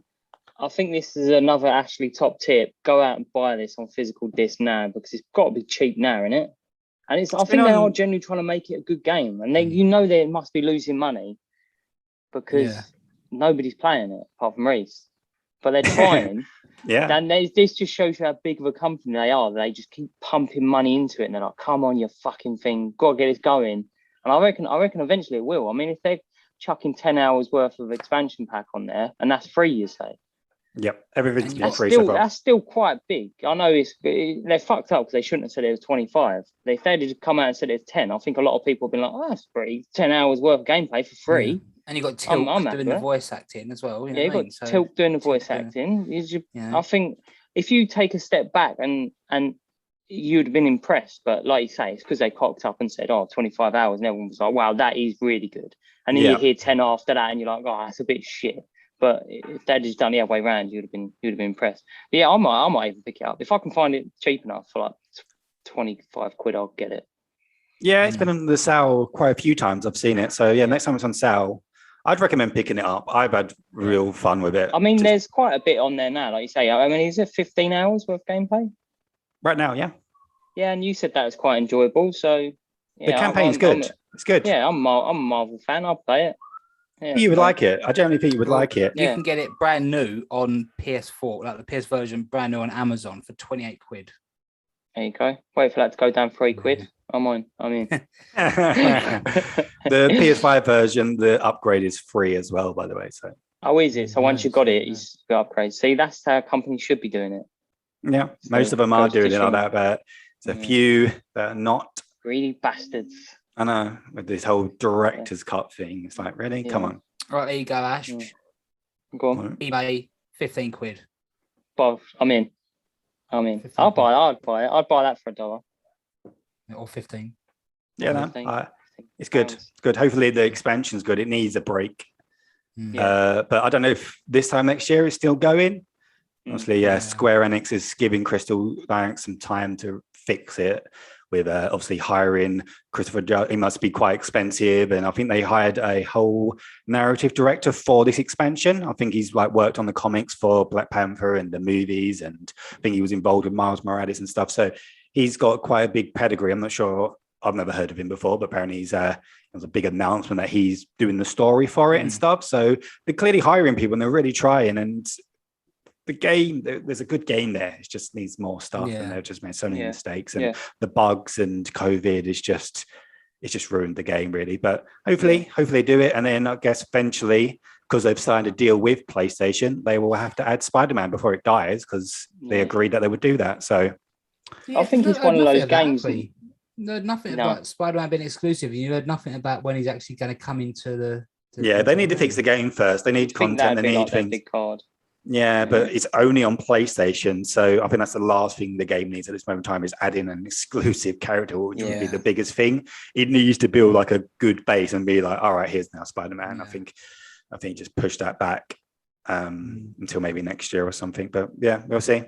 I think this is another Ashley top tip. Go out and buy this on physical disc now because it's got to be cheap now, isn't it? And I think they are generally trying to make it a good game. And they must be losing money because nobody's playing it apart from Reese. But they're trying. And this just shows you how big of a company they are. They just keep pumping money into it. And they're like, come on, you fucking thing. Got to get this going. And I reckon eventually it will. I mean, if they're chucking 10 hours worth of expansion pack on there, and that's free, you say. Yep, everything's been free. That's still quite big. I know they're fucked up because they shouldn't have said it was 25. If they had come out and said it's 10, I think a lot of people have been like, "Oh, that's free. 10 hours worth of gameplay for free." Yeah. And you got Tilk doing the voice acting as well. You got Tilk doing the voice acting. I think if you take a step back and you'd have been impressed, but like you say, it's because they cocked up and said, 25 hours, and everyone was like, "Wow, that is really good." And then you hear 10 after that, and you're like, "Oh, that's a bit shit." But if they'd just done the other way around, you'd have been impressed. But yeah, I might even pick it up if I can find it cheap enough for like 25 quid. I'll get it. Yeah, it's been on the sale quite a few times. I've seen it. So yeah, next time it's on sale, I'd recommend picking it up. I've had real fun with it. I mean, there's quite a bit on there now, like you say. I mean, is it 15 hours worth of gameplay? Right now, yeah. Yeah, and you said that was quite enjoyable. So the campaign's good. It's good. Yeah, I'm a Marvel fan. I'll play it. Yeah, You would like it. I generally think you would like it. You Yeah. can get it brand new on PS4, like the PS version, brand new on Amazon for 28 quid. There you go. Wait for that to go down £3. I'm in. The PS5 version, the upgrade is free as well, by the way. So. Oh, is it? So once you Nice, got it, it's the upgrade. See, that's how companies should be doing it. Yeah, So most of them are Ghost of doing it like Tsushima. that, but there's a Yeah. few that are not. Greedy bastards. I know, with this whole director's cut thing. It's like, really? Come Yeah. on. Right, there you go, Ash. Yeah. Go on. eBay, 15 quid. Both. I'm in. 15 I'd quid. buy it. I'd buy that for $1. Or 15. Yeah, no, 15 it's good. pounds. It's good. Hopefully the expansion's good. It needs a break. Yeah. But I don't know if this time next year it's still going. Obviously, Yeah. Square Enix is giving Crystal Dynamics some time to fix it with obviously hiring Christopher Judge. He must be quite expensive. And I think they hired a whole narrative director for this expansion. I think he's like worked on the comics for Black Panther and the movies. And I think he was involved with Miles Morales and stuff. So he's got quite a big pedigree. I'm not sure. I've never heard of him before, but apparently it was a big announcement that he's doing the story for it and stuff. So they're clearly hiring people and they're really trying. And the game, there's a good game there. It just needs more stuff, and they've just made so many mistakes. And the bugs and COVID it's just ruined the game really. But hopefully they do it. And then I guess eventually, because they've signed a deal with PlayStation, they will have to add Spider-Man before it dies because they agreed that they would do that. So I think it's one of those games. You heard nothing about Spider-Man being exclusive. You heard nothing about when he's actually going to come into the. They need to fix the game first. They need content. They need things. Big card. Yeah, but it's only on PlayStation. So I think that's the last thing the game needs at this moment in time is adding an exclusive character, which would be the biggest thing. It needs to build like a good base and be like, all right, here's now Spider-Man. I think just push that back until maybe next year or something. But yeah, we'll see.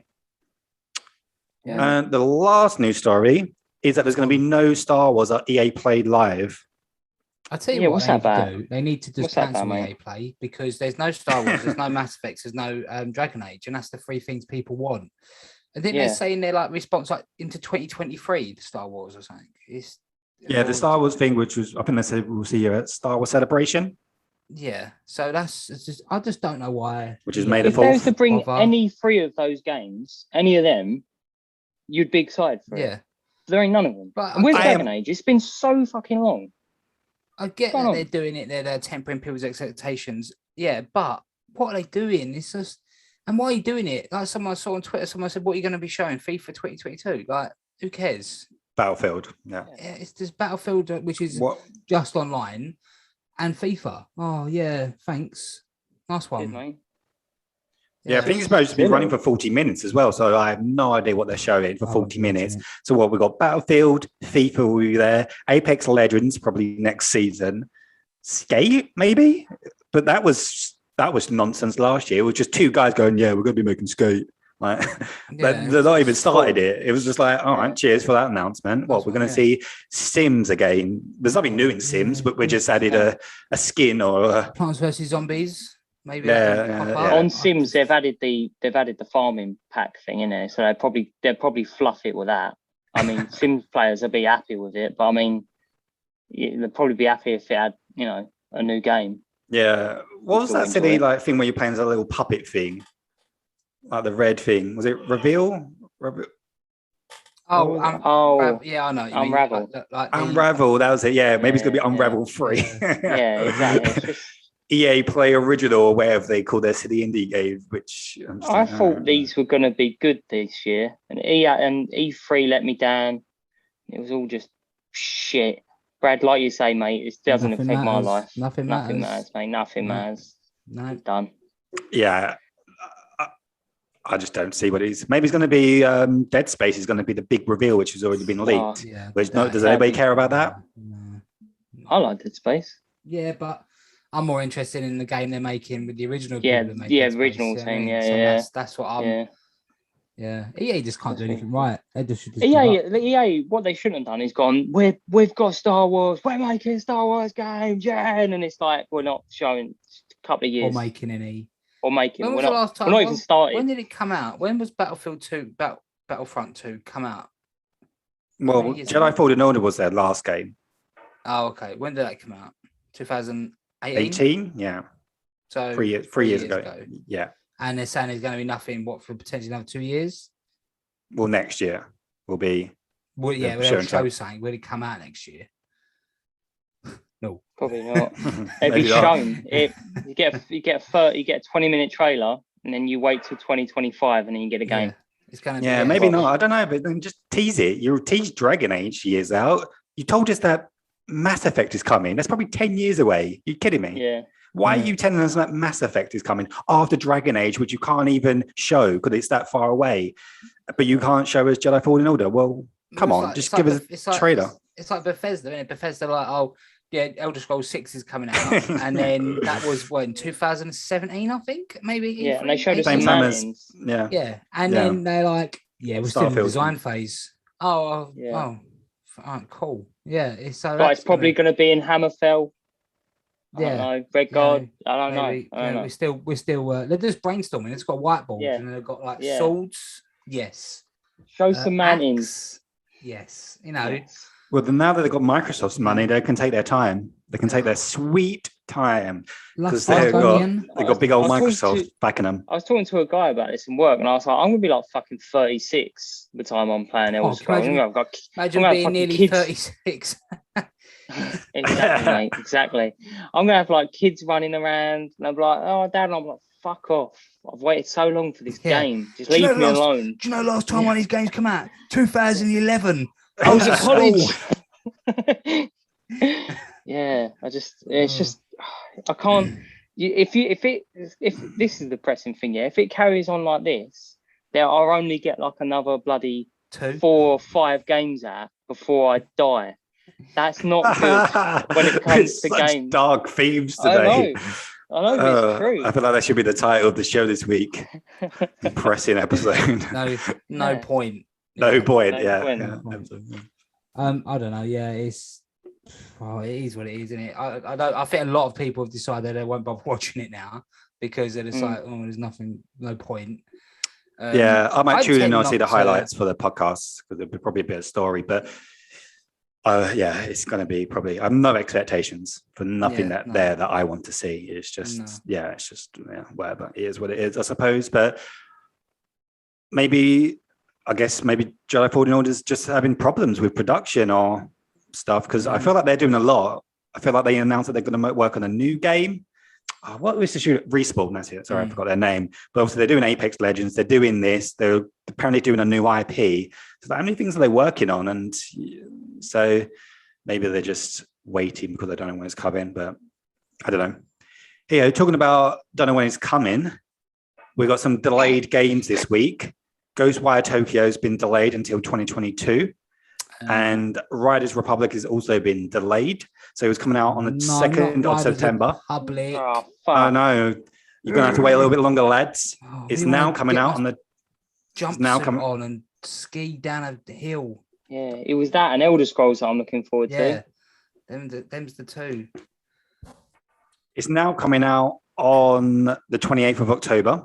Yeah. And the last news story is that there's going to be no Star Wars at EA Play Live. I tell you what what's they that need about? to do. They need to just cancel EA Play because there's no Star Wars, there's no Mass Effects, there's no Dragon Age, and that's the three things people want. And then they're saying they're like response like into 2023, the Star Wars or something. The Star Wars thing, which was I think they said we'll see you at Star Wars Celebration. Yeah, so I just don't know why. Which is made of. If they was to bring any three of those games, any of them, you'd be excited for it. Yeah. There ain't none of them. But and with Dragon Age, it's been so fucking long. I get that they're doing it, they're tempering people's expectations. Yeah, but what are they doing? It's just, and why are you doing it? Like someone I saw on Twitter, someone said, what are you going to be showing? FIFA 2022? Like, who cares? Battlefield, yeah. It's just Battlefield, which is just online, and FIFA. Oh, yeah, thanks. Nice one. Good, mate. Yeah, I think it's supposed to be running for 40 minutes as well. So I have no idea what they're showing for 40 minutes. So what we've got Battlefield, FIFA will be there, Apex Legends probably next season, Skate maybe, but that was nonsense last year. It was just two guys going, we're going to be making Skate. Like, but they're not even started it. It was just like, all right, cheers for that announcement. We're going to see Sims again. There's nothing new in Sims, but we just added a skin or a Plants vs Zombies. Maybe on Sims they've added the farming pack thing in there, so they'll probably fluff it with that. I mean, Sims players will be happy with it, but I mean, they'll probably be happy if it had a new game. Yeah, what was that silly thing where you're playing as a little puppet thing, like the red thing? Was it Reveal? Yeah, I know. Unravel. Unravel. That was it. Yeah, maybe it's gonna be Unravel 3. Yeah, exactly. EA Play Original, or whatever they call their city indie games, which I thought these were going to be good this year, and E3 let me down. It was all just shit. Brad, like you say, mate, it doesn't affect my life. Nothing matters, mate. Nothing matters. No, done. Yeah, I just don't see what it is. Maybe it's going to be Dead Space is going to be the big reveal, which has already been leaked. Does anybody care about that? No. I like Dead Space. Yeah, but I'm more interested in the game they're making with the original. Original team. Yeah. That's what I'm. Yeah. EA just can't do anything right. They just should EA, what they shouldn't have done is gone. We've got Star Wars. We're making Star Wars games. Yeah, and it's like we're not showing a couple of years or making any. Or making. When was the last time? We're not even started. When did it come out? When was Battlefield 2, Battlefront 2 come out? Well, Jedi Fallen Order was their last game. Oh, okay. When did that come out? 2018. 18, yeah, So 3 years ago. Yeah. And they're saying there's going to be nothing. What, for potentially another 2 years? Well, next year will be. Well, yeah, the they'll and show tell. something. Will it come out next year? No, Probably not. It'd Maybe be not. shown. You get a 20-minute trailer, and then you wait till 2025, and then you get a game. yeah, it's going to Yeah, be. maybe not. I don't know, but then just tease it. You teased Dragon Age years out. You told us that Mass Effect is coming. That's probably 10 years away. You kidding me? Yeah. Why are you telling us that Mass Effect is coming after Dragon Age, which you can't even show because it's that far away? But you can't show us Jedi Fallen Order. Well, come on, just give us a trailer. It's like Bethesda, isn't it? Bethesda, like, oh, yeah, Elder Scrolls 6 is coming out. And then that was, what, in 2017, I think? Maybe? Yeah, and they showed us Same some time mountains. Yeah, and then they're like, yeah, we're still in the design phase. Oh, cool. Yeah, it's probably going to be in Hammerfell. I don't know. Red Guard. I don't know. We're still they're just brainstorming. It's got whiteboards and they've got like swords. Yes. Show some mountains. Axe. Yes. You know. Well, then now that they've got Microsoft's money, they can take their time. They can take their sweet time because they've got big old Microsoft backing them. I was talking to a guy about this in work, and I was like, I'm going to be like fucking 36 by the time I'm playing Elder Scrolls. Imagine being nearly 36. Exactly, mate. Exactly. I'm going to have like kids running around, and I'm like, oh, Dad, and I'm like, fuck off. I've waited so long for this game. Just leave me alone. Do you know last time one of these games come out? 2011. I was at college. Yeah, it's just, I can't. If this is the pressing thing, if it carries on like this, I'll only get like another bloody 4 or 5 games out before I die. That's not good when it comes to games. Dark themes today. I know, it's true. I feel like that should be the title of the show this week. Depressing episode. No point. No point. I don't know. Yeah, it is what it is, isn't it? I think a lot of people have decided they won't bother watching it now because they're just like, oh, there's no point. I might tune in and see the highlights for the podcast because there'll be probably a bit of story, but it's going to be probably. I have no expectations for nothing that I want to see. It's just, whatever. It is what it is, I suppose. But maybe Jedi Fallen Order is just having problems with production or stuff because I feel like they're doing a lot. I feel like they announced that they're going to work on a new game. What was the shoot? Respawn, that's it. Sorry, I forgot their name. But obviously, they're doing Apex Legends. They're doing this. They're apparently doing a new IP. So how many things are they working on? And so maybe they're just waiting because they don't know when it's coming. But I don't know. Hey, talking about don't know when it's coming. We've got some delayed games this week. Ghostwire Tokyo has been delayed until 2022. And Riders Republic has also been delayed. So it was coming out on the 2nd of September. Republic. Oh, fuck. I know. You're going to have to wait a little bit longer, lads. It's now coming out on the... Jumpsuit on and ski down a hill. Yeah, it was that and Elder Scrolls that I'm looking forward to. Them's the two. It's now coming out on the 28th of October.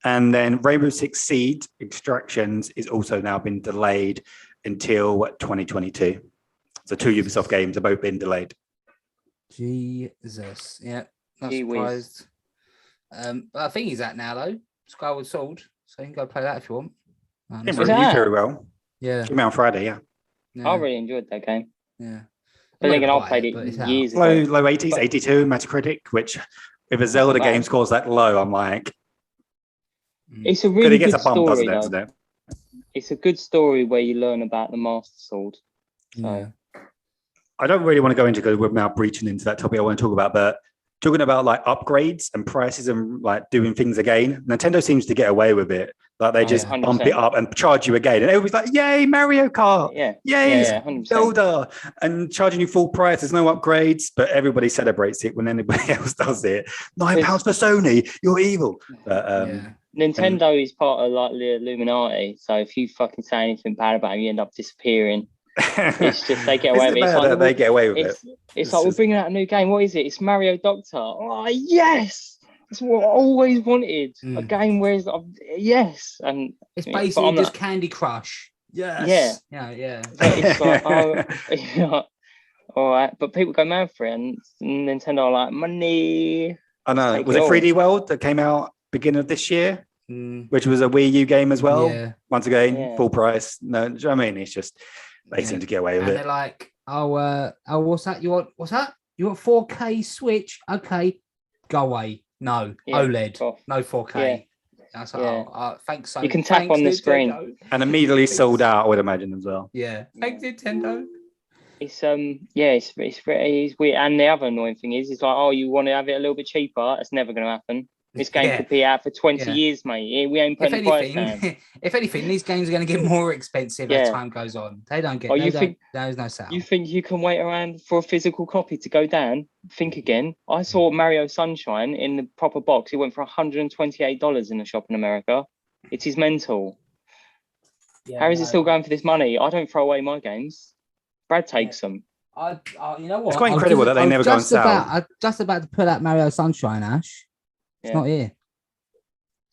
And then Rainbow Six Siege Extractions is also now been delayed until 2022. So 2 Ubisoft games have both been delayed. Jesus. Yeah. Not surprised. But I think he's out now, though. Skyward Sword. So you can go play that if you want. Didn't review very well. Yeah. Came out on Friday, I really enjoyed that game. Yeah. But then I played it years ago. Low 80s, 82 Metacritic, which if a Zelda game scores that low, I'm like... It's a really good story, doesn't it? It's a good story where you learn about the Master Sword. So I don't really want to go into because we're now breaching into that topic I want to talk about, but talking about like upgrades and prices and like doing things again, Nintendo seems to get away with it. Like they just 100%. bump it up and charge you again. And everybody's like, yay, Mario Kart. Yay, Zelda. And charging you full price. There's no upgrades, but everybody celebrates it when anybody else does it. £9 for Sony. You're evil. But, Nintendo is part of like the Illuminati. So if you fucking say anything bad about them, you end up disappearing. It's just they get away with it. They get away with it. It's like we're bringing out a new game. What is it? It's Mario Doctor. Oh yes, that's what I always wanted. A game where it's yes, and it's basically just Candy Crush. Yes. Yeah. Yeah. But it's like All right, but people go mad for it, and Nintendo are like, money. I know. Take Was it it all. 3D World that came out beginning of this year, which was a Wii U game as well? Yeah. Once again, Yeah. full price. No, do you know what I mean? It's just they seem to get away with And it. they're like, what's that? What's that? You want 4K Switch? Okay, go away. No, Yeah, OLED, off. no 4K. Yeah. I was like, Yeah. thanks. You can tap on the screen. And immediately sold out, I would imagine as well. Yeah, thanks Nintendo. It's it's weird. And the other annoying thing is, it's like, oh, you want to have it a little bit cheaper? It's never going to happen. This game could be out for 20 years, mate. We ain't putting the price down. If anything, these games are going to get more expensive as time goes on. They don't get. Oh, there's no sale. You think you can wait around for a physical copy to go down? Think again. I saw Mario Sunshine in the proper box. It went for $128 in the shop in America. It is mental. Yeah, How is it still going for this money? I don't throw away my games. Brad takes them. You know what? It's quite incredible that they never go on sale. I'm just about to pull out Mario Sunshine, Ash. It's not here.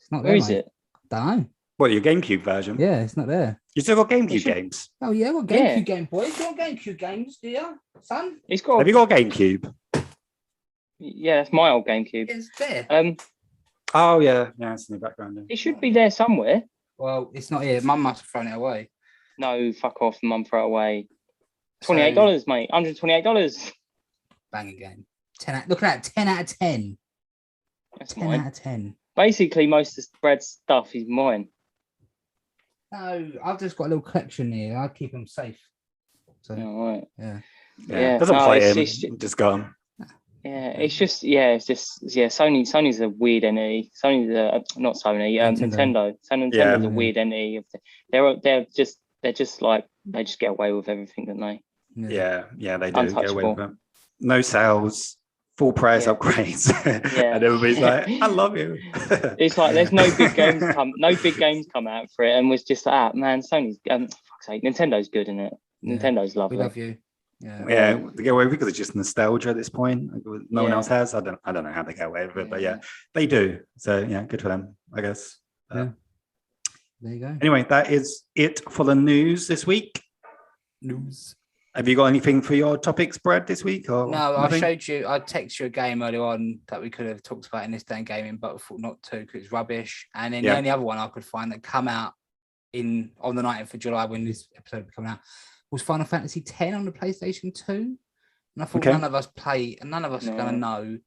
It's not there. Where is it? Don't know. What, your GameCube version? Yeah, it's not there. You still got GameCube games? Oh yeah, what GameCube game, boys? You want GameCube games, do you, son? It's got. Have you got a GameCube? Yeah, that's my old GameCube. It's there. Oh yeah, it's in the background. It should be there somewhere. Well, it's not here. Mum must have thrown it away. No, fuck off, Mum, throw it away. $28, mate. $128. Banging game. Look at that. 10 out of 10. That's 10 mine. out of 10. Basically, most of Brad's stuff is mine. No, I've just got a little collection here. I keep them safe. So, right. Yeah. Doesn't play him. Just gone. Yeah, it's just Sony's a weird entity. Not Sony, Nintendo. Nintendo's a weird entity. They're just like they just get away with everything, don't they? Yeah, they do get away with it. No sales, full price upgrades. And everybody's like, I love you. It's like there's no big games come out for it, and was just like, man, Sony's fuck's sake, Nintendo's good, isn't it? Nintendo's lovely. We love you. Yeah, they get away with it because it's just nostalgia at this point. No one else has. I don't know how they get away with it, but they do. So good for them, I guess. There you go. Anyway, that is it for the news this week. Have you got anything for your topics, Brad, this week? Or no, nothing? I texted you a game earlier on that we could have talked about in this day and gaming, but I thought not to because it's rubbish. And then the only other one I could find that come out on the 19th of July when this episode will be coming out was Final Fantasy X on the PlayStation 2. And I thought none of us play and none of us are going to know.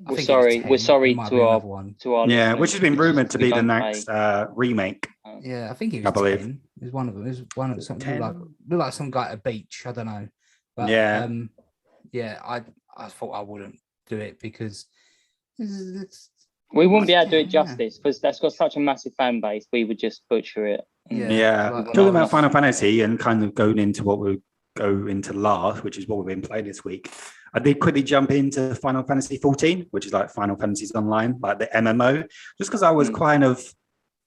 We're sorry to our which has been rumored to be the next remake. Yeah, I think it was. I believe 10. It was one of them. It was one of something looked like some guy at a beach. I don't know. But I thought I wouldn't do it because we wouldn't be able to do it justice because that's got such a massive fan base. We would just butcher it. Talking about Final Fantasy and kind of going into what we'll go into last, which is what we've been playing this week. I did quickly jump into Final Fantasy 14, which is like Final Fantasy's online, like the MMO, just because I was kind of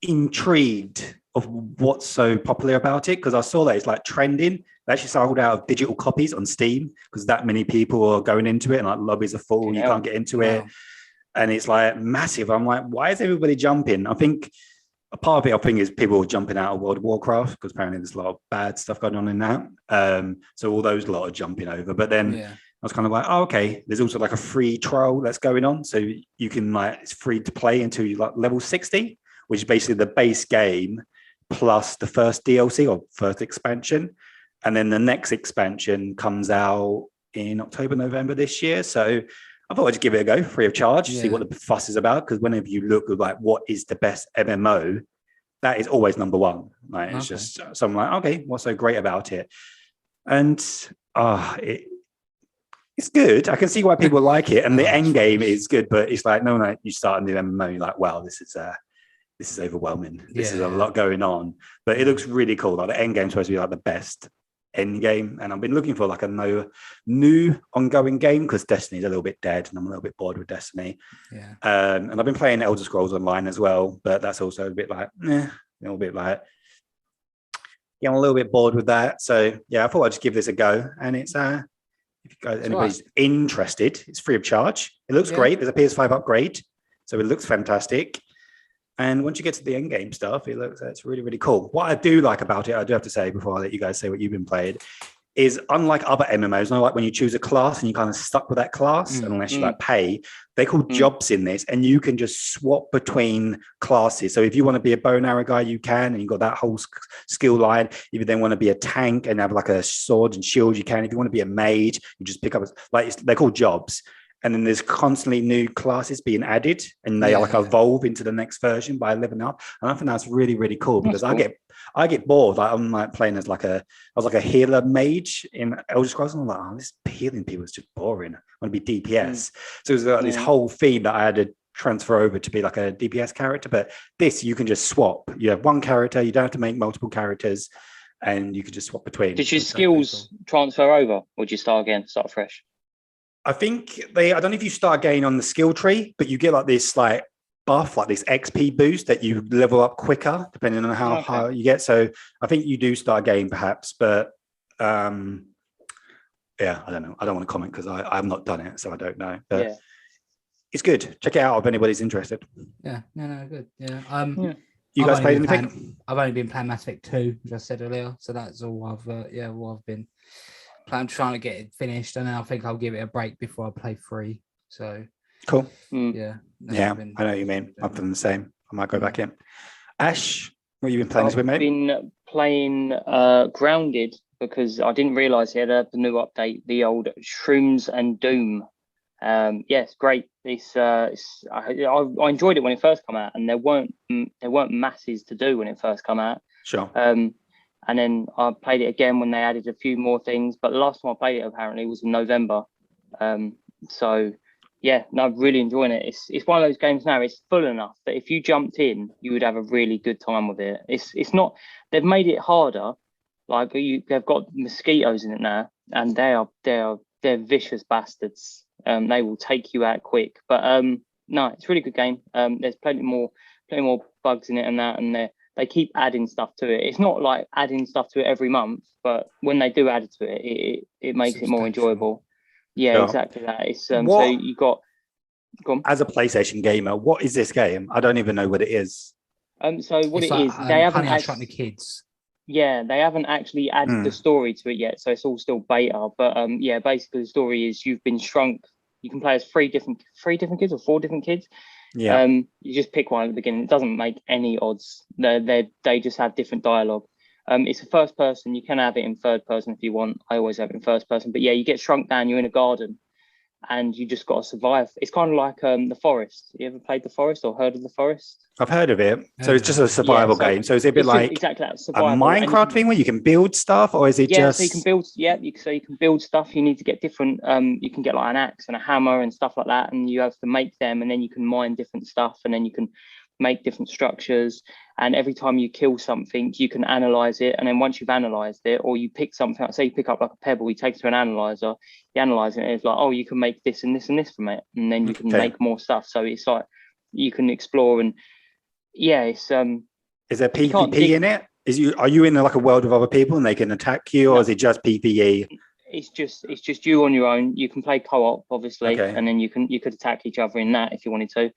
intrigued of what's so popular about it, because I saw that it's like trending. They actually sold out of digital copies on Steam because that many people are going into it and like lobbies are full, you can't get into it. And it's like massive. I'm like, why is everybody jumping? I think a part of it, is people jumping out of World of Warcraft because apparently there's a lot of bad stuff going on in that. So all those lot are jumping over. But then I was kind of like, oh, okay, there's also like a free trial that's going on. So you can it's free to play until you like level 60, which is basically the base game plus the first DLC or first expansion. And then the next expansion comes out in October, November this year. So I thought I'd just give it a go, free of charge, see what the fuss is about. Because whenever you look at like what is the best MMO, that is always number one. Like it's just so I'm like, okay, what's so great about it? And it's good. I can see why people like it, and the end game is good. But it's like, no, you start a new MMO, you're like, wow, this is overwhelming. This is a lot going on. But it looks really cool. Like the end game's supposed to be like the best end game, and I've been looking for like a new ongoing game because Destiny's a little bit dead and I'm a little bit bored with Destiny. And I've been playing Elder Scrolls Online as well, but that's also a bit like a little bit like I'm a little bit bored with that. So I thought I'd just give this a go. And it's if you guys anybody's interested, it's free of charge. It looks great. There's a PS5 upgrade, so it looks fantastic. And once you get to the end game stuff, it's really, really cool. What I do like about it, I do have to say before I let you guys say what you've been playing, is unlike other MMOs, not like when you choose a class and you're kind of stuck with that class unless you like pay. They call jobs in this, and you can just swap between classes. So if you want to be a bow and arrow guy, you can, and you've got that whole skill line. If you then want to be a tank and have like a sword and shield, you can. If you want to be a mage, you just pick up they're called jobs. And then there's constantly new classes being added, and they like evolve into the next version by leveling up. And I think that's really, really cool because I get bored. Like I'm like playing as I was like a healer mage in Elder Scrolls, and I'm like, oh, this healing people is just boring. I want to be DPS. So it was like this whole theme that I had to transfer over to be like a DPS character. But this, you can just swap. You have one character. You don't have to make multiple characters, and you can just swap between. Did your skills transfer over, or did you start again, start fresh? I think I don't know if you start again on the skill tree, but you get like this like buff, like this XP boost that you level up quicker depending on how high you get. So I think you do start again perhaps, but I don't know. I don't want to comment because I've not done it, so I don't know. But it's good. Check it out if anybody's interested. Yeah, no, good. Yeah. You guys played anything? I've only been playing Mass Effect 2, as I said earlier. So that's all I've been. I'm trying to get it finished, and then I think I'll give it a break before I play 3. So cool. Yeah. I know what you mean. I've done the same. I might go back in. Ash, what have you been playing this week, mate? I've been playing Grounded because I didn't realise he had the new update, the old Shrooms and Doom. It's great. I enjoyed it when it first came out, and there weren't masses to do when it first came out. Sure. And then I played it again when they added a few more things. But the last time I played it apparently was in November. I'm really enjoying it. It's one of those games now. It's full enough that if you jumped in, you would have a really good time with it. It's not. They've made it harder. Like they've got mosquitoes in it now, and they're vicious bastards. They will take you out quick. But no, it's a really good game. There's plenty more bugs in it and that, and they keep adding stuff to it. It's not like adding stuff to it every month, but when they do add it to it, it makes it more enjoyable. Yeah, exactly that. It's so you got. Go on. As a PlayStation gamer, what is this game? I don't even know what it is. So what it's it is, they haven't actually the kids. Yeah, they haven't actually added the story to it yet, so it's all still beta. But basically the story is you've been shrunk. You can play as three different kids or 4 different kids. Yeah. You just pick one at the beginning. It doesn't make any odds. They just have different dialogue. It's a first person. You can have it in third person if you want. I always have it in first person. But yeah, you get shrunk down. You're in a garden, and you just got to survive. It's kind of like The Forest. You ever played The Forest or heard of The Forest? I've heard of it. So it's just a survival game. So is it a bit like exactly that, a Minecraft thing where you can build stuff, or is it just? So you can build. Yeah, you can build stuff. You need to get different. You can get like an axe and a hammer and stuff like that, and you have to make them, and then you can mine different stuff, and then you can make different structures. And every time you kill something, you can analyze it, and then once you've analyzed it, or you pick something, say you pick up like a pebble, you take it to an analyzer, you analyze it, and it's like, oh, you can make this and this and this from it, and then you can make more stuff. So it's like you can explore, and it's Is there PvP in it? Are you in like a world of other people and they can attack you, or is it just PvE? It's just you on your own. You can play co-op, obviously, and then you could attack each other in that if you wanted to.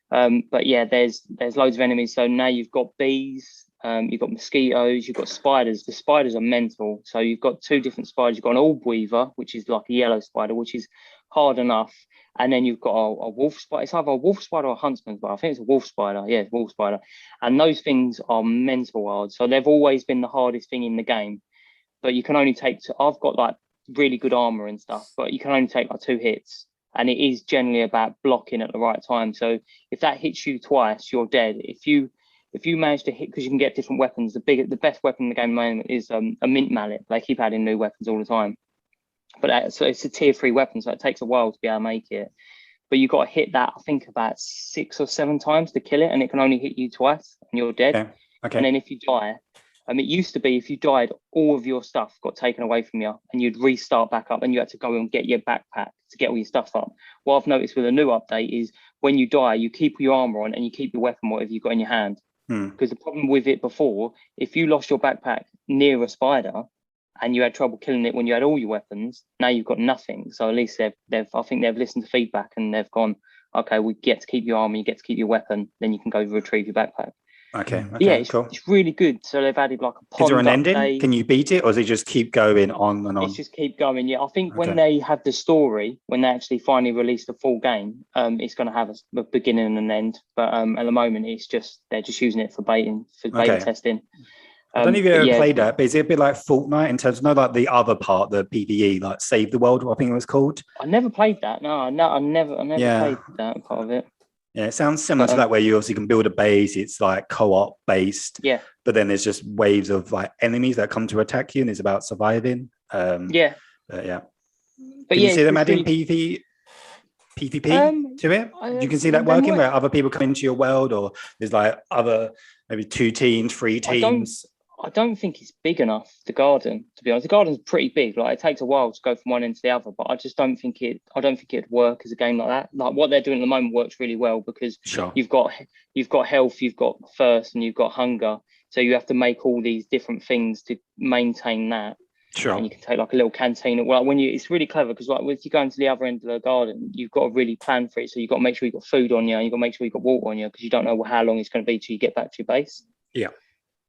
But yeah, there's loads of enemies. So now you've got bees, you've got mosquitoes, you've got spiders. The spiders are mental. So you've got 2 different spiders. You've got an orb weaver, which is like a yellow spider, which is hard enough. And then you've got a wolf spider. It's either a wolf spider or a huntsman spider. I think it's a wolf spider. Yeah, it's a wolf spider. And those things are mental hard. So they've always been the hardest thing in the game. But you can only take I've got like really good armor and stuff, but you can only take like 2 hits. And it is generally about blocking at the right time. So if that hits you twice, you're dead. If you manage to hit, because you can get different weapons, the best weapon in the game at the moment is a mint mallet. They keep adding new weapons all the time. But so it's a tier 3 weapon, so it takes a while to be able to make it. But you've got to hit that, I think, about 6 or 7 times to kill it, and it can only hit you twice, and you're dead. Okay. And then if you die, it used to be if you died, all of your stuff got taken away from you, and you'd restart back up, and you had to go and get your backpack to get all your stuff up. What I've noticed with a new update is when you die, you keep your armor on and you keep your weapon, whatever you've got in your hand. Because the problem with it before, if you lost your backpack near a spider and you had trouble killing it when you had all your weapons, now you've got nothing. So at least I think they've listened to feedback and they've gone, okay, we get to keep your armor, you get to keep your weapon, then you can go retrieve your backpack. Okay. Yeah, Okay. Cool. it's really good. So they've added like a pond Is there an ending? update. Can you beat it, or does it just keep going on and on? It's just keep going. Yeah, I think when Okay. they have the story, when they actually finally release the full game, it's going to have a beginning and an end. But at the moment, they're just using it for beta testing. I don't know if you ever yeah, played that, but is it a bit like Fortnite in terms of like the other part, the PvE, like Save the World, I think it was called? I never played that. No, I never played that part of it. Yeah, it sounds similar to that, where you obviously can build a base. It's like co-op based. Yeah. But then there's just waves of like enemies that come to attack you, and it's about surviving. Yeah. But yeah. But can you see them adding really... PvP to it? You can see that working where other people come into your world, or there's like other maybe 2 teams, 3 teams. I don't think it's big enough, the garden, to be honest. The garden's pretty big. Like, it takes a while to go from one end to the other, but I just don't think it'd work as a game like that. Like, what they're doing at the moment works really well because you've got health, you've got thirst, and you've got hunger. So you have to make all these different things to maintain that. Sure. And you can take like a little canteen. Well, it's really clever because like if you go into the other end of the garden, you've got to really plan for it. So you've got to make sure you've got food on you, and you've got to make sure you've got water on you because you don't know how long it's going to be till you get back to your base. Yeah.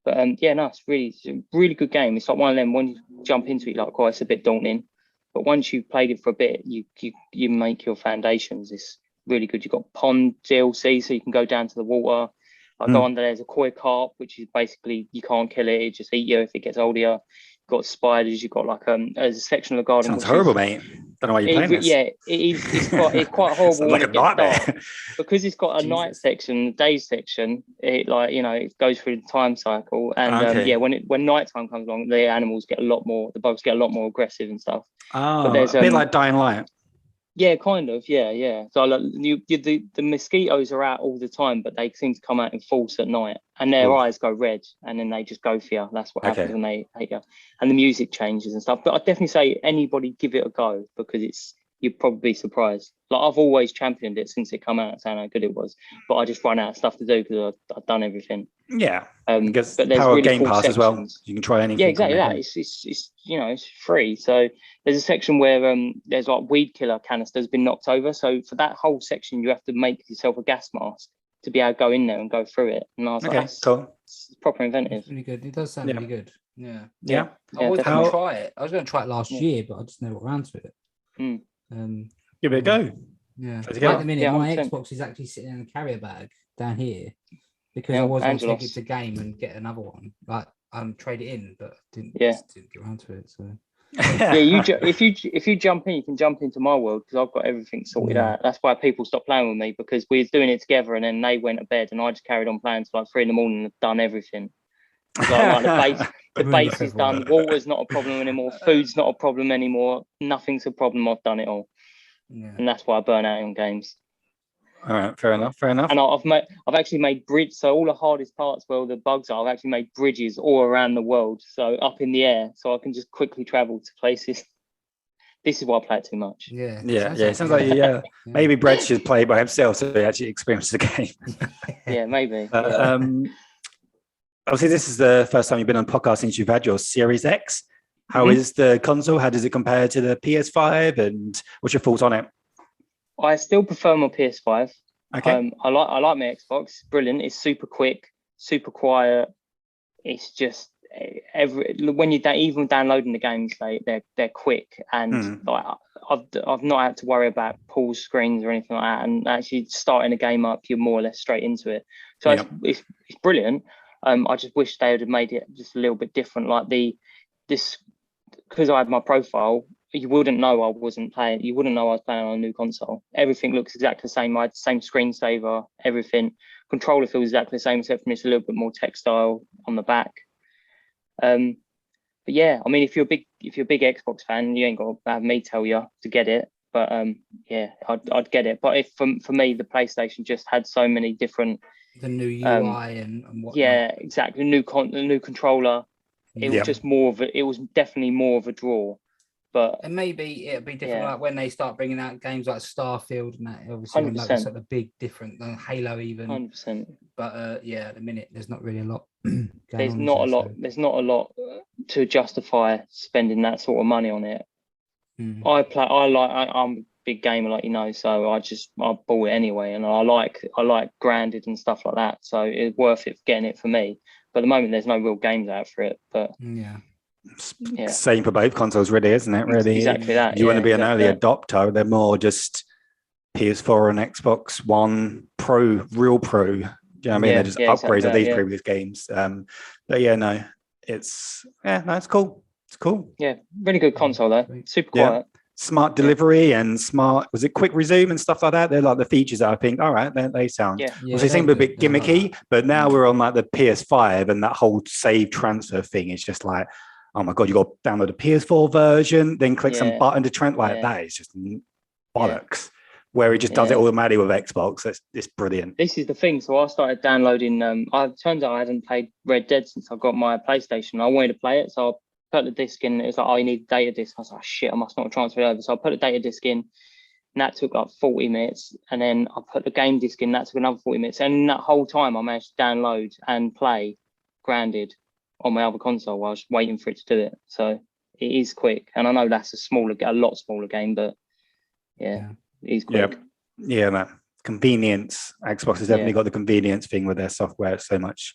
But it's a really good game. It's like one of them, when you jump into it, like, oh, it's a bit daunting. But once you've played it for a bit, you make your foundations. It's really good. You've got pond DLC, so you can go down to the water. Go under, there's a koi carp, which is basically, you can't kill it. It just eat you if it gets hold of you. You've got spiders. You've got like there's a section of the garden. Sounds horrible, mate. Don't know why you're playing this. Yeah, it's quite horrible. Like a nightmare. Because it's got a night section, day section. It it goes through the time cycle, and when nighttime comes along, the animals get the bugs get a lot more aggressive and stuff. Oh, but there's a bit like Dying Light. Yeah, kind of. Yeah. So the mosquitoes are out all the time, but they seem to come out in force at night, and their eyes go red, and then they just go for you. That's what happens when they hate you, and the music changes and stuff. But I'd definitely say anybody give it a go because you'd probably be surprised. Like, I've always championed it since it came out, saying how good it was, but I just run out of stuff to do because I've done everything. Yeah, because but there's power really Game cool Pass sections. As well. You can try anything. Yeah, exactly that. It's it's free. So there's a section where there's like weed killer canisters been knocked over. So for that whole section, you have to make yourself a gas mask to be able to go in there and go through it. And I was like, that's cool. It's proper inventive. It's really good. It does sound really good. Yeah. I was going to try it. I was going to try it last year, but I just never got around to it. Give it a go. Yeah. At the minute, my Xbox is actually sitting in a carrier bag down here because I was going to take it to game and get another one. Like, trade it in, but didn't get around to it. So if you jump in, you can jump into my world because I've got everything sorted out. That's why people stopped playing with me, because we were doing it together, and then they went to bed, and I just carried on playing till like 3 a.m. and done everything. Like the base is done. Water's not a problem anymore. Food's not a problem anymore. Nothing's a problem. I've done it all, and that's why I burn out on games. All right, fair enough. And I've actually made bridges. So all the hardest parts where all the bugs are, I've actually made bridges all around the world, so up in the air, so I can just quickly travel to places. This is why I play it too much. Yeah. It sounds like maybe Brett should play by himself so he actually experiences the game. Yeah, maybe. Obviously, this is the first time you've been on a podcast since you've had your Series X. How is the console? How does it compare to the PS5? And what's your thoughts on it? I still prefer my PS5. Okay. I like my Xbox. It's brilliant. It's super quick, super quiet. It's just when you even downloading the games, they're quick, and like I've not had to worry about pause screens or anything like that. And actually starting a game up, you're more or less straight into it. So it's brilliant. I just wish they would have made it just a little bit different. Like because I had my profile, you wouldn't know I wasn't playing. You wouldn't know I was playing on a new console. Everything looks exactly the same. I had the same screensaver, everything. Controller feels exactly the same, except for it's a little bit more textile on the back. But yeah, I mean, if you're a big Xbox fan, you ain't got to have me tell you to get it. But I'd get it. But if for me, the PlayStation just had so many different. The new UI and whatnot. Yeah, exactly. The new controller. It was just more of it was definitely more of a draw. And maybe it'll be different like when they start bringing out games like Starfield and that. Obviously, 100%. That's like the big different Halo even. 100%. But at the minute, there's not really a lot. There's not a lot to justify spending that sort of money on it. I'm a big gamer, like so I bought it anyway, and I like grounded and stuff like that, so it's worth it getting it for me. But at the moment, there's no real games out for it. But same for both consoles, really, isn't it? Really, exactly that. You want to be an early adopter. They're more just PS4 and Xbox One Pro, real Pro. Do you know what I mean? They're just upgrades of these previous games. But no, it's cool. It's cool. Yeah, really good console though. Super quiet. Smart delivery and was it quick resume and stuff like that? They're like the features that I think, all right, they sound. They seem a bit gimmicky, but now we're on like the PS5 and that whole save transfer thing is just like, oh my God, you got to download a PS4 version, then click some button to transfer. That is just bollocks. Where it just does it automatically with Xbox. It's brilliant. This is the thing. So I started downloading. Turns out I hadn't played Red Dead since I got my PlayStation. I wanted to play it, so I put the disc in. It was like, oh, you need a data disc. I was like, shit, I must not transfer it over. So I put the data disc in, and that took like 40 minutes. And then I put the game disc in. That took another 40 minutes. And in that whole time, I managed to download and play Grounded on my other console while I was waiting for it to do it. So it is quick. And I know that's a lot smaller game, but it is quick. Yeah, man. Convenience. Xbox has definitely got the convenience thing with their software. It's so much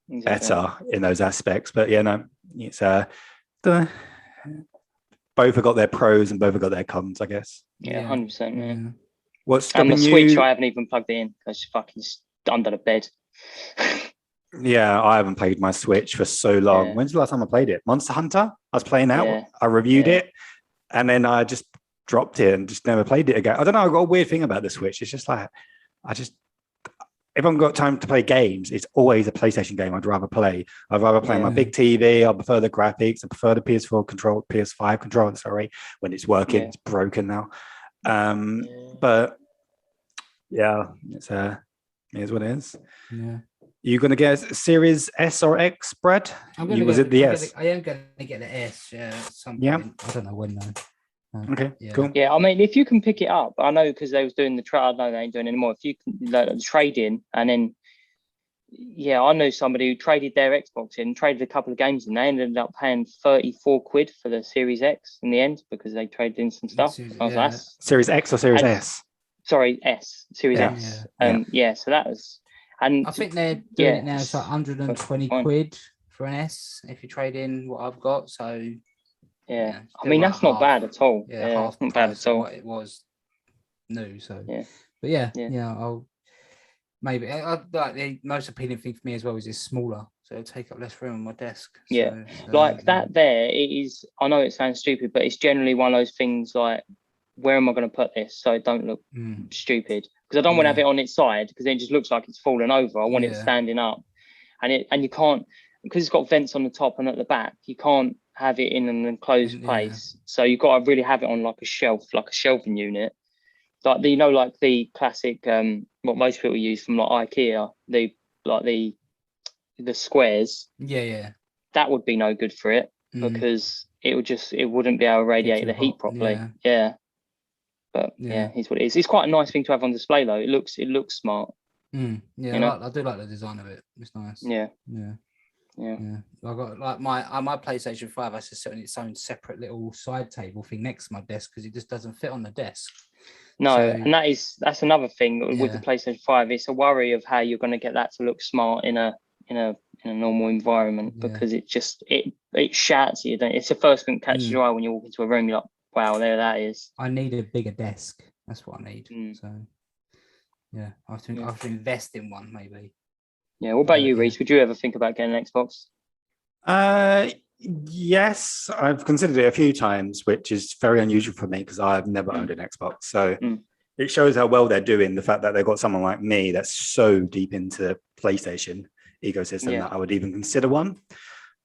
better in those aspects. But it's both have got their pros and both have got their cons, I guess. Yeah, 100%. Yeah. What's stopping and the you? Switch, I haven't even plugged it in. It's fucking under the bed. Yeah, I haven't played my Switch for so long. When's the last time I played it? Monster Hunter? I was playing that. I reviewed it, and then I just dropped it and just never played it again. I don't know. I've got a weird thing about the Switch. It's just like, if I've got time to play games, it's always a PlayStation game I'd rather play. I'd rather play my big TV. I prefer the graphics. I prefer the PS5 controller, when it's working. It's broken now. But it's what it is. Yeah. You going to get a Series S or X, Brad? I am going to get the S, at some point. I don't know when though. Okay, cool. Yeah, I mean, if you can pick it up, I know because they was doing the trade. I know they ain't doing it anymore. If you can trade in, and then, I know somebody who traded their Xbox in, traded a couple of games in. They ended up paying 34 quid for the Series X in the end because they traded in some stuff. Series X or Series S? Sorry, S. Series X. So that was. And I think they're doing it now. It's like 120 quid for an S if you trade in what I've got. So. Yeah, I mean that's not bad at all. Half not bad at all. What it was new, so but I'll maybe like the most appealing thing for me as well is it's smaller, so it'll take up less room on my desk. That. There, it is. I know it sounds stupid, but it's generally one of those things like, where am I going to put this so it don't look stupid? Because I don't want to have it on its side because it just looks like it's fallen over. I want it standing up, and you can't, because it's got vents on the top and at the back. You can't have it in an enclosed place, so you've got to really have it on like a shelf, like a shelving unit, like the classic what most people use from like IKEA, the squares. That would be no good for it because it wouldn't be able to radiate the heat properly. But here's what it is. It's quite a nice thing to have on display though. It looks smart. I do like the design of it. It's nice. Yeah. I got like my PlayStation 5 has to sit on its own separate little side table thing next to my desk because it just doesn't fit on the desk. And that's another thing with the PlayStation 5. It's a worry of how you're going to get that to look smart in a normal environment because it shouts at you. It's the first thing that catches your eye when you walk into a room. You're like, wow, there that is. I need a bigger desk. That's what I need. So I have to invest in one maybe. Yeah, what about you, Reece? Would you ever think about getting an Xbox? Yes, I've considered it a few times, which is very unusual for me because I've never owned an Xbox. So it shows how well they're doing, the fact that they've got someone like me that's so deep into the PlayStation ecosystem that I would even consider one.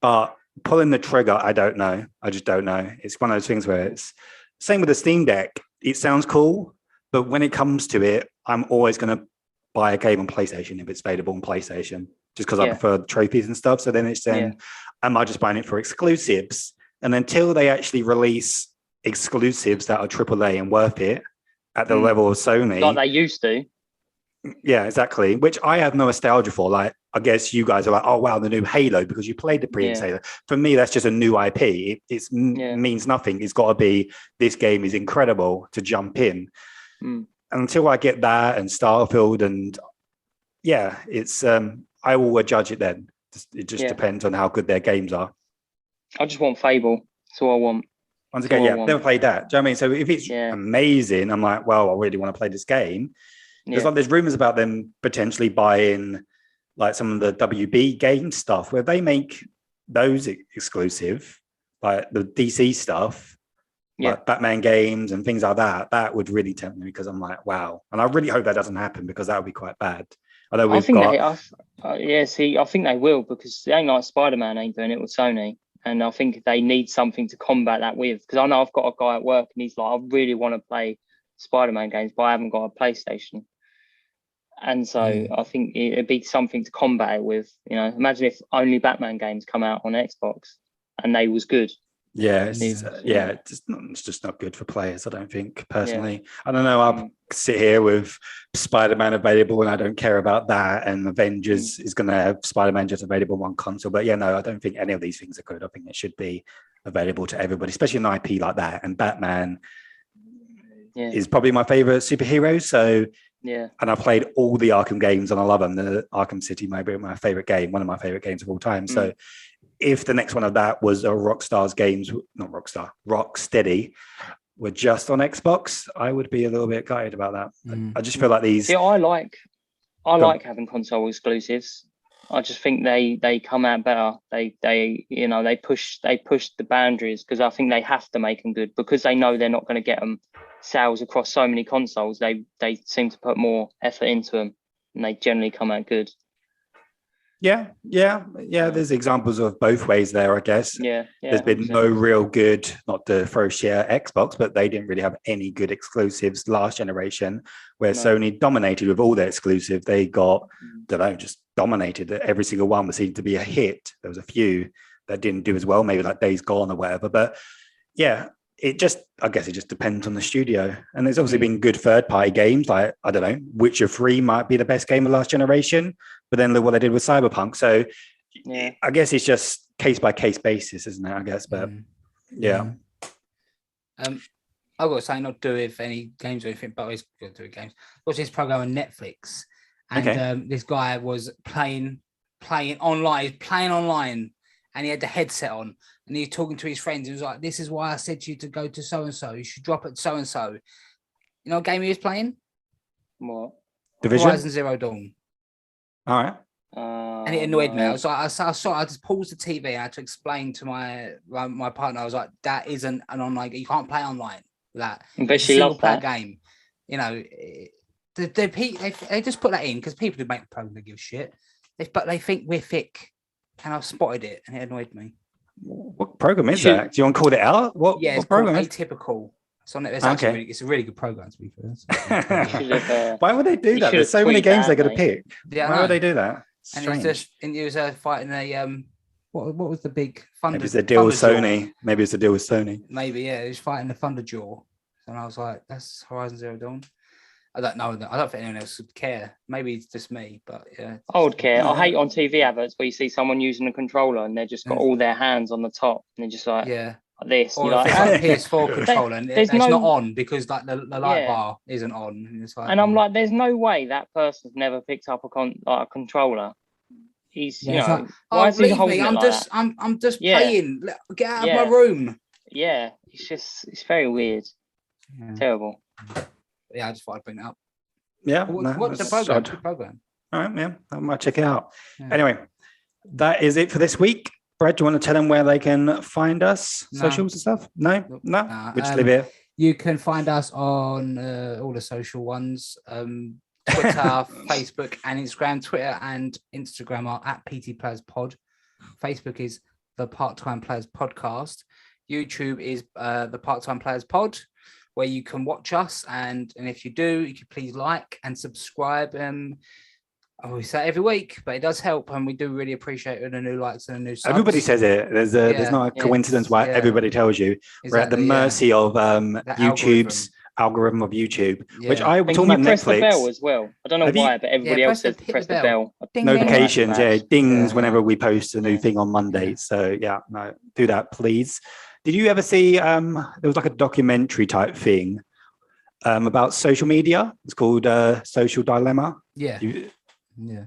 But pulling the trigger, I don't know. I just don't know. It's one of those things where it's same with the Steam Deck. It sounds cool, but when it comes to it, I'm always going to buy a game on PlayStation if it's available on PlayStation, just because I prefer the trophies and stuff. So then it's am I just buying it for exclusives? And until they actually release exclusives that are AAA and worth it at the level of Sony, like they used to. Yeah, exactly. Which I have no nostalgia for. Like, I guess you guys are like, oh wow, the new Halo because you played the previous Yeah. Halo. For me, that's just a new IP. It Yeah. means nothing. It's got to be this game is incredible to jump in. Mm. Until I get that and Starfield and yeah, it's I will judge it then. It just depends on how good their games are. I just want Fable. That's all I want. Once again, yeah, never played that. Do you know what I mean? So if it's amazing, I'm like, well, I really want to play this game. There's rumors about them potentially buying like some of the WB game stuff where they make those exclusive, like the DC stuff, like Batman games and things like that. That would really tempt me because I'm like, wow. And I really hope that doesn't happen because that would be quite bad. I think they will because it ain't like Spider-Man ain't doing it with Sony. And I think they need something to combat that with. Because I know I've got a guy at work and he's like, I really want to play Spider-Man games, but I haven't got a PlayStation. And so I think it'd be something to combat it with. You know, imagine if only Batman games come out on Xbox and they was good. Yeah, it's just not good for players, I don't think, personally. I don't know, I'll sit here with Spider-Man available and I don't care about that, and Avengers is going to have Spider-Man just available on one console. But yeah, no, I don't think any of these things are good. I think it should be available to everybody, especially an IP like that. And Batman is probably my favorite superhero. So and I've played all the Arkham games and I love them. The Arkham City might be my favorite game, one of my favorite games of all time. So if the next one of that was a Rockstar's games, not Rockstar, Rocksteady, were just on Xbox, I would be a little bit gutted about that. I just feel like these. Yeah, I like having console exclusives. I just think they come out better. They push the boundaries because I think they have to make them good because they know they're not going to get them sales across so many consoles. They seem to put more effort into them and they generally come out good. Yeah. There's examples of both ways there, I guess. Yeah. There's been 100%. No real good, not to throw share Xbox, but they didn't really have any good exclusives last generation, where Sony dominated with all their exclusive. They got, just dominated. Every single one seemed to be a hit. There was a few that didn't do as well, maybe like Days Gone or whatever. But yeah, I guess it just depends on the studio. And there's obviously been good third-party games, like, I don't know, Witcher 3 might be the best game of last generation, but then look what they did with Cyberpunk. So I guess it's just case-by-case basis, isn't it, I guess? But I've got to say, not do with any games or anything, but it's good to do with games. Watch this program on Netflix, and this guy was playing online, and he had the headset on, and he was talking to his friends. He was like, "This is why I said to you to go to so and so. You should drop at so and so." You know what game he was playing? What? Division? Horizon Zero Dawn. All right. And it annoyed me. I was like, I just paused the TV and I had to explain to my partner. I was like, that isn't an online game. You can't play online with that. But she loved that game. You know, they just put that in because people who make the program, they give a shit. But they think we're thick. And I've spotted it and it annoyed me. What program is that? Do you want to call it out? What program called Atypical. It's on it. It's a really good program, to be fair. Why would they do that? There's so many games they're going to pick. Yeah, why would they do that? And it was fighting a what was the big Thunder? Maybe it's the deal with Sony. Maybe it's the deal with Sony. Maybe, yeah. It was fighting the Thunderjaw. And I was like, that's Horizon Zero Dawn. I don't know. I don't think anyone else would care. Maybe it's just me, but yeah. I would care. I hate on TV adverts where you see someone using a controller and they've just got all their hands on the top and they're just like, like this. Or if it's like a PS4 controller and it's not on because like the light bar isn't on. And, it's like, I'm like, there's no way that person's never picked up a controller. He's, like, why is he holding me? I'm just playing. Get out of my room. Yeah, it's very weird. Yeah. Terrible. Yeah, I just thought I'd bring it up. Yeah. What's the program? All right, yeah. I might check it out. Yeah. Anyway, that is it for this week. Brad, do you want to tell them where they can find us? No. Socials and stuff? No? We'll just leave it. You can find us on all the social ones. Twitter, Facebook and Instagram. Twitter and Instagram are at PT Players Pod. Facebook is the Part-Time Players Podcast. YouTube is the Part-Time Players Pod, where you can watch us, and if you do, you can please like and subscribe. I always say it every week, but it does help, and we do really appreciate the new likes and the new subs. Everybody says it. There's not a coincidence why everybody tells you. Exactly, we're at the mercy of YouTube's algorithm of YouTube, which Yeah. I And talking can you about press the bell Netflix as well? I don't know Have you- why, but everybody Yeah, else says hit to press the the bell. bell. Ding, ding, ding. notifications, yeah, dings Yeah. whenever we post a new Yeah. thing on Monday. Yeah. So yeah, no, do that, please. Did you ever see there was like a documentary type thing about social media? It's called Social Dilemma. Yeah. You Yeah.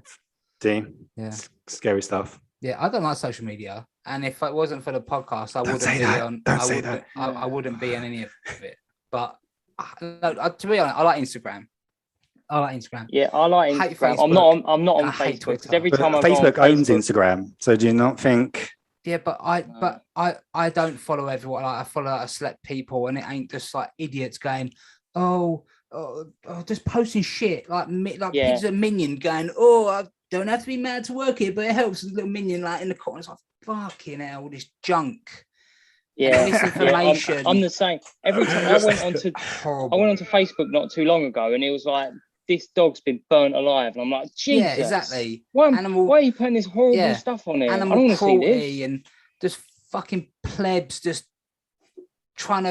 see? Yeah. Scary stuff. Yeah, I don't like social media, and if it wasn't for the podcast, I Don't wouldn't say be that. on. Don't I say wouldn't, that. I wouldn't be on any of it. But no, to be honest, I like Instagram. I like Instagram. Yeah, I like Hate Instagram. Facebook. I'm not on I hate Facebook because Twitter. every But time I go on Facebook owns Facebook, Instagram. So do you not think? Yeah, but I don't follow everyone. Like, I follow like, select people, and it ain't just like idiots going, oh, just posting shit like Yeah. pictures of Minion going, oh, I don't have to be mad to work here, but it helps. A little Minion like in the corner. It's like fucking hell, all this junk. yeah, And misinformation. I'm the same. Every time I went onto Horrible. Facebook not too long ago, and it was like this dog's been burnt alive, and I'm like, Jesus, Yeah, exactly. Why Animal- are you putting this horrible Yeah. stuff on it? I don't Animal want to see cruelty this. and just fucking plebs just trying to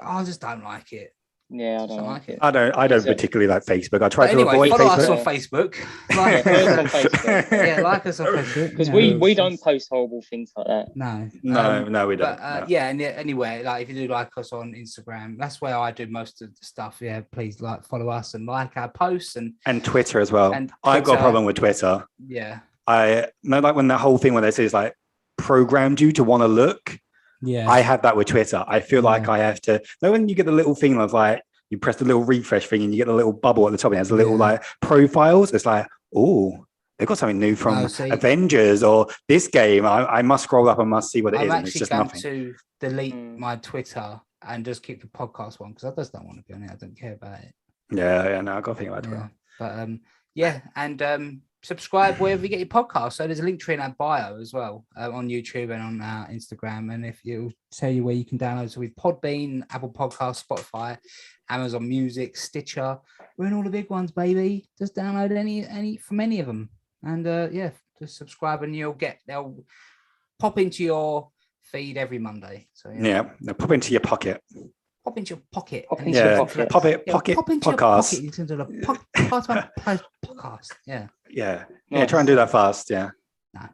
I just don't like it. Yeah, I don't like it. I don't Is it- particularly like Facebook. I try But to anyway, avoid follow Facebook. us on Facebook. Yeah, follow us on Facebook. Yeah, like us on Facebook. Because Yeah. we don't post horrible things like that. No. No, we don't. But no. yeah, and anyway, like if you do like us on Instagram, that's where I do most of the stuff. Yeah, please like follow us and like our posts And Twitter as well. and I've got a Twitter. problem with Twitter. Yeah. I know, like when the whole thing when they say is like programmed you to want to look. Yeah. I have that with Twitter. I feel like Yeah. I have to. Know when you get the little thing of like you press the little refresh thing and you get the little bubble at the top and it has the little Yeah. like profiles. It's like, oh, they've got something new from Oh, see. Avengers or this game. I must scroll up and must see what it I'm is. And it's actually just going nothing. to delete Mm. my Twitter and just keep the podcast one because I just don't want to be on it. I don't care about it. Yeah, no, I got to think about Twitter. Yeah. But yeah, and subscribe wherever you get your podcast. So there's a link tree in our bio as well on YouTube and on our Instagram. And if it'll tell you where you can download, so with Podbean, Apple Podcasts, Spotify, Amazon Music, Stitcher, we're in all the big ones, baby. Just download any from any of them, and yeah, just subscribe and they'll pop into your feed every Monday. So Yeah, no, pop into your pocket. pop into your pocket. Pop and into listen your to pocket. the- Pop it, yeah, pocket pop into your podcast. pocket. Listen to the podcast. Yeah. Yeah, Nice. try and do that fast. Yeah. No.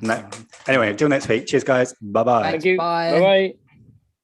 No. Anyway, until next week. Cheers, guys. Bye bye. Thanks. Thank you. Bye. Bye.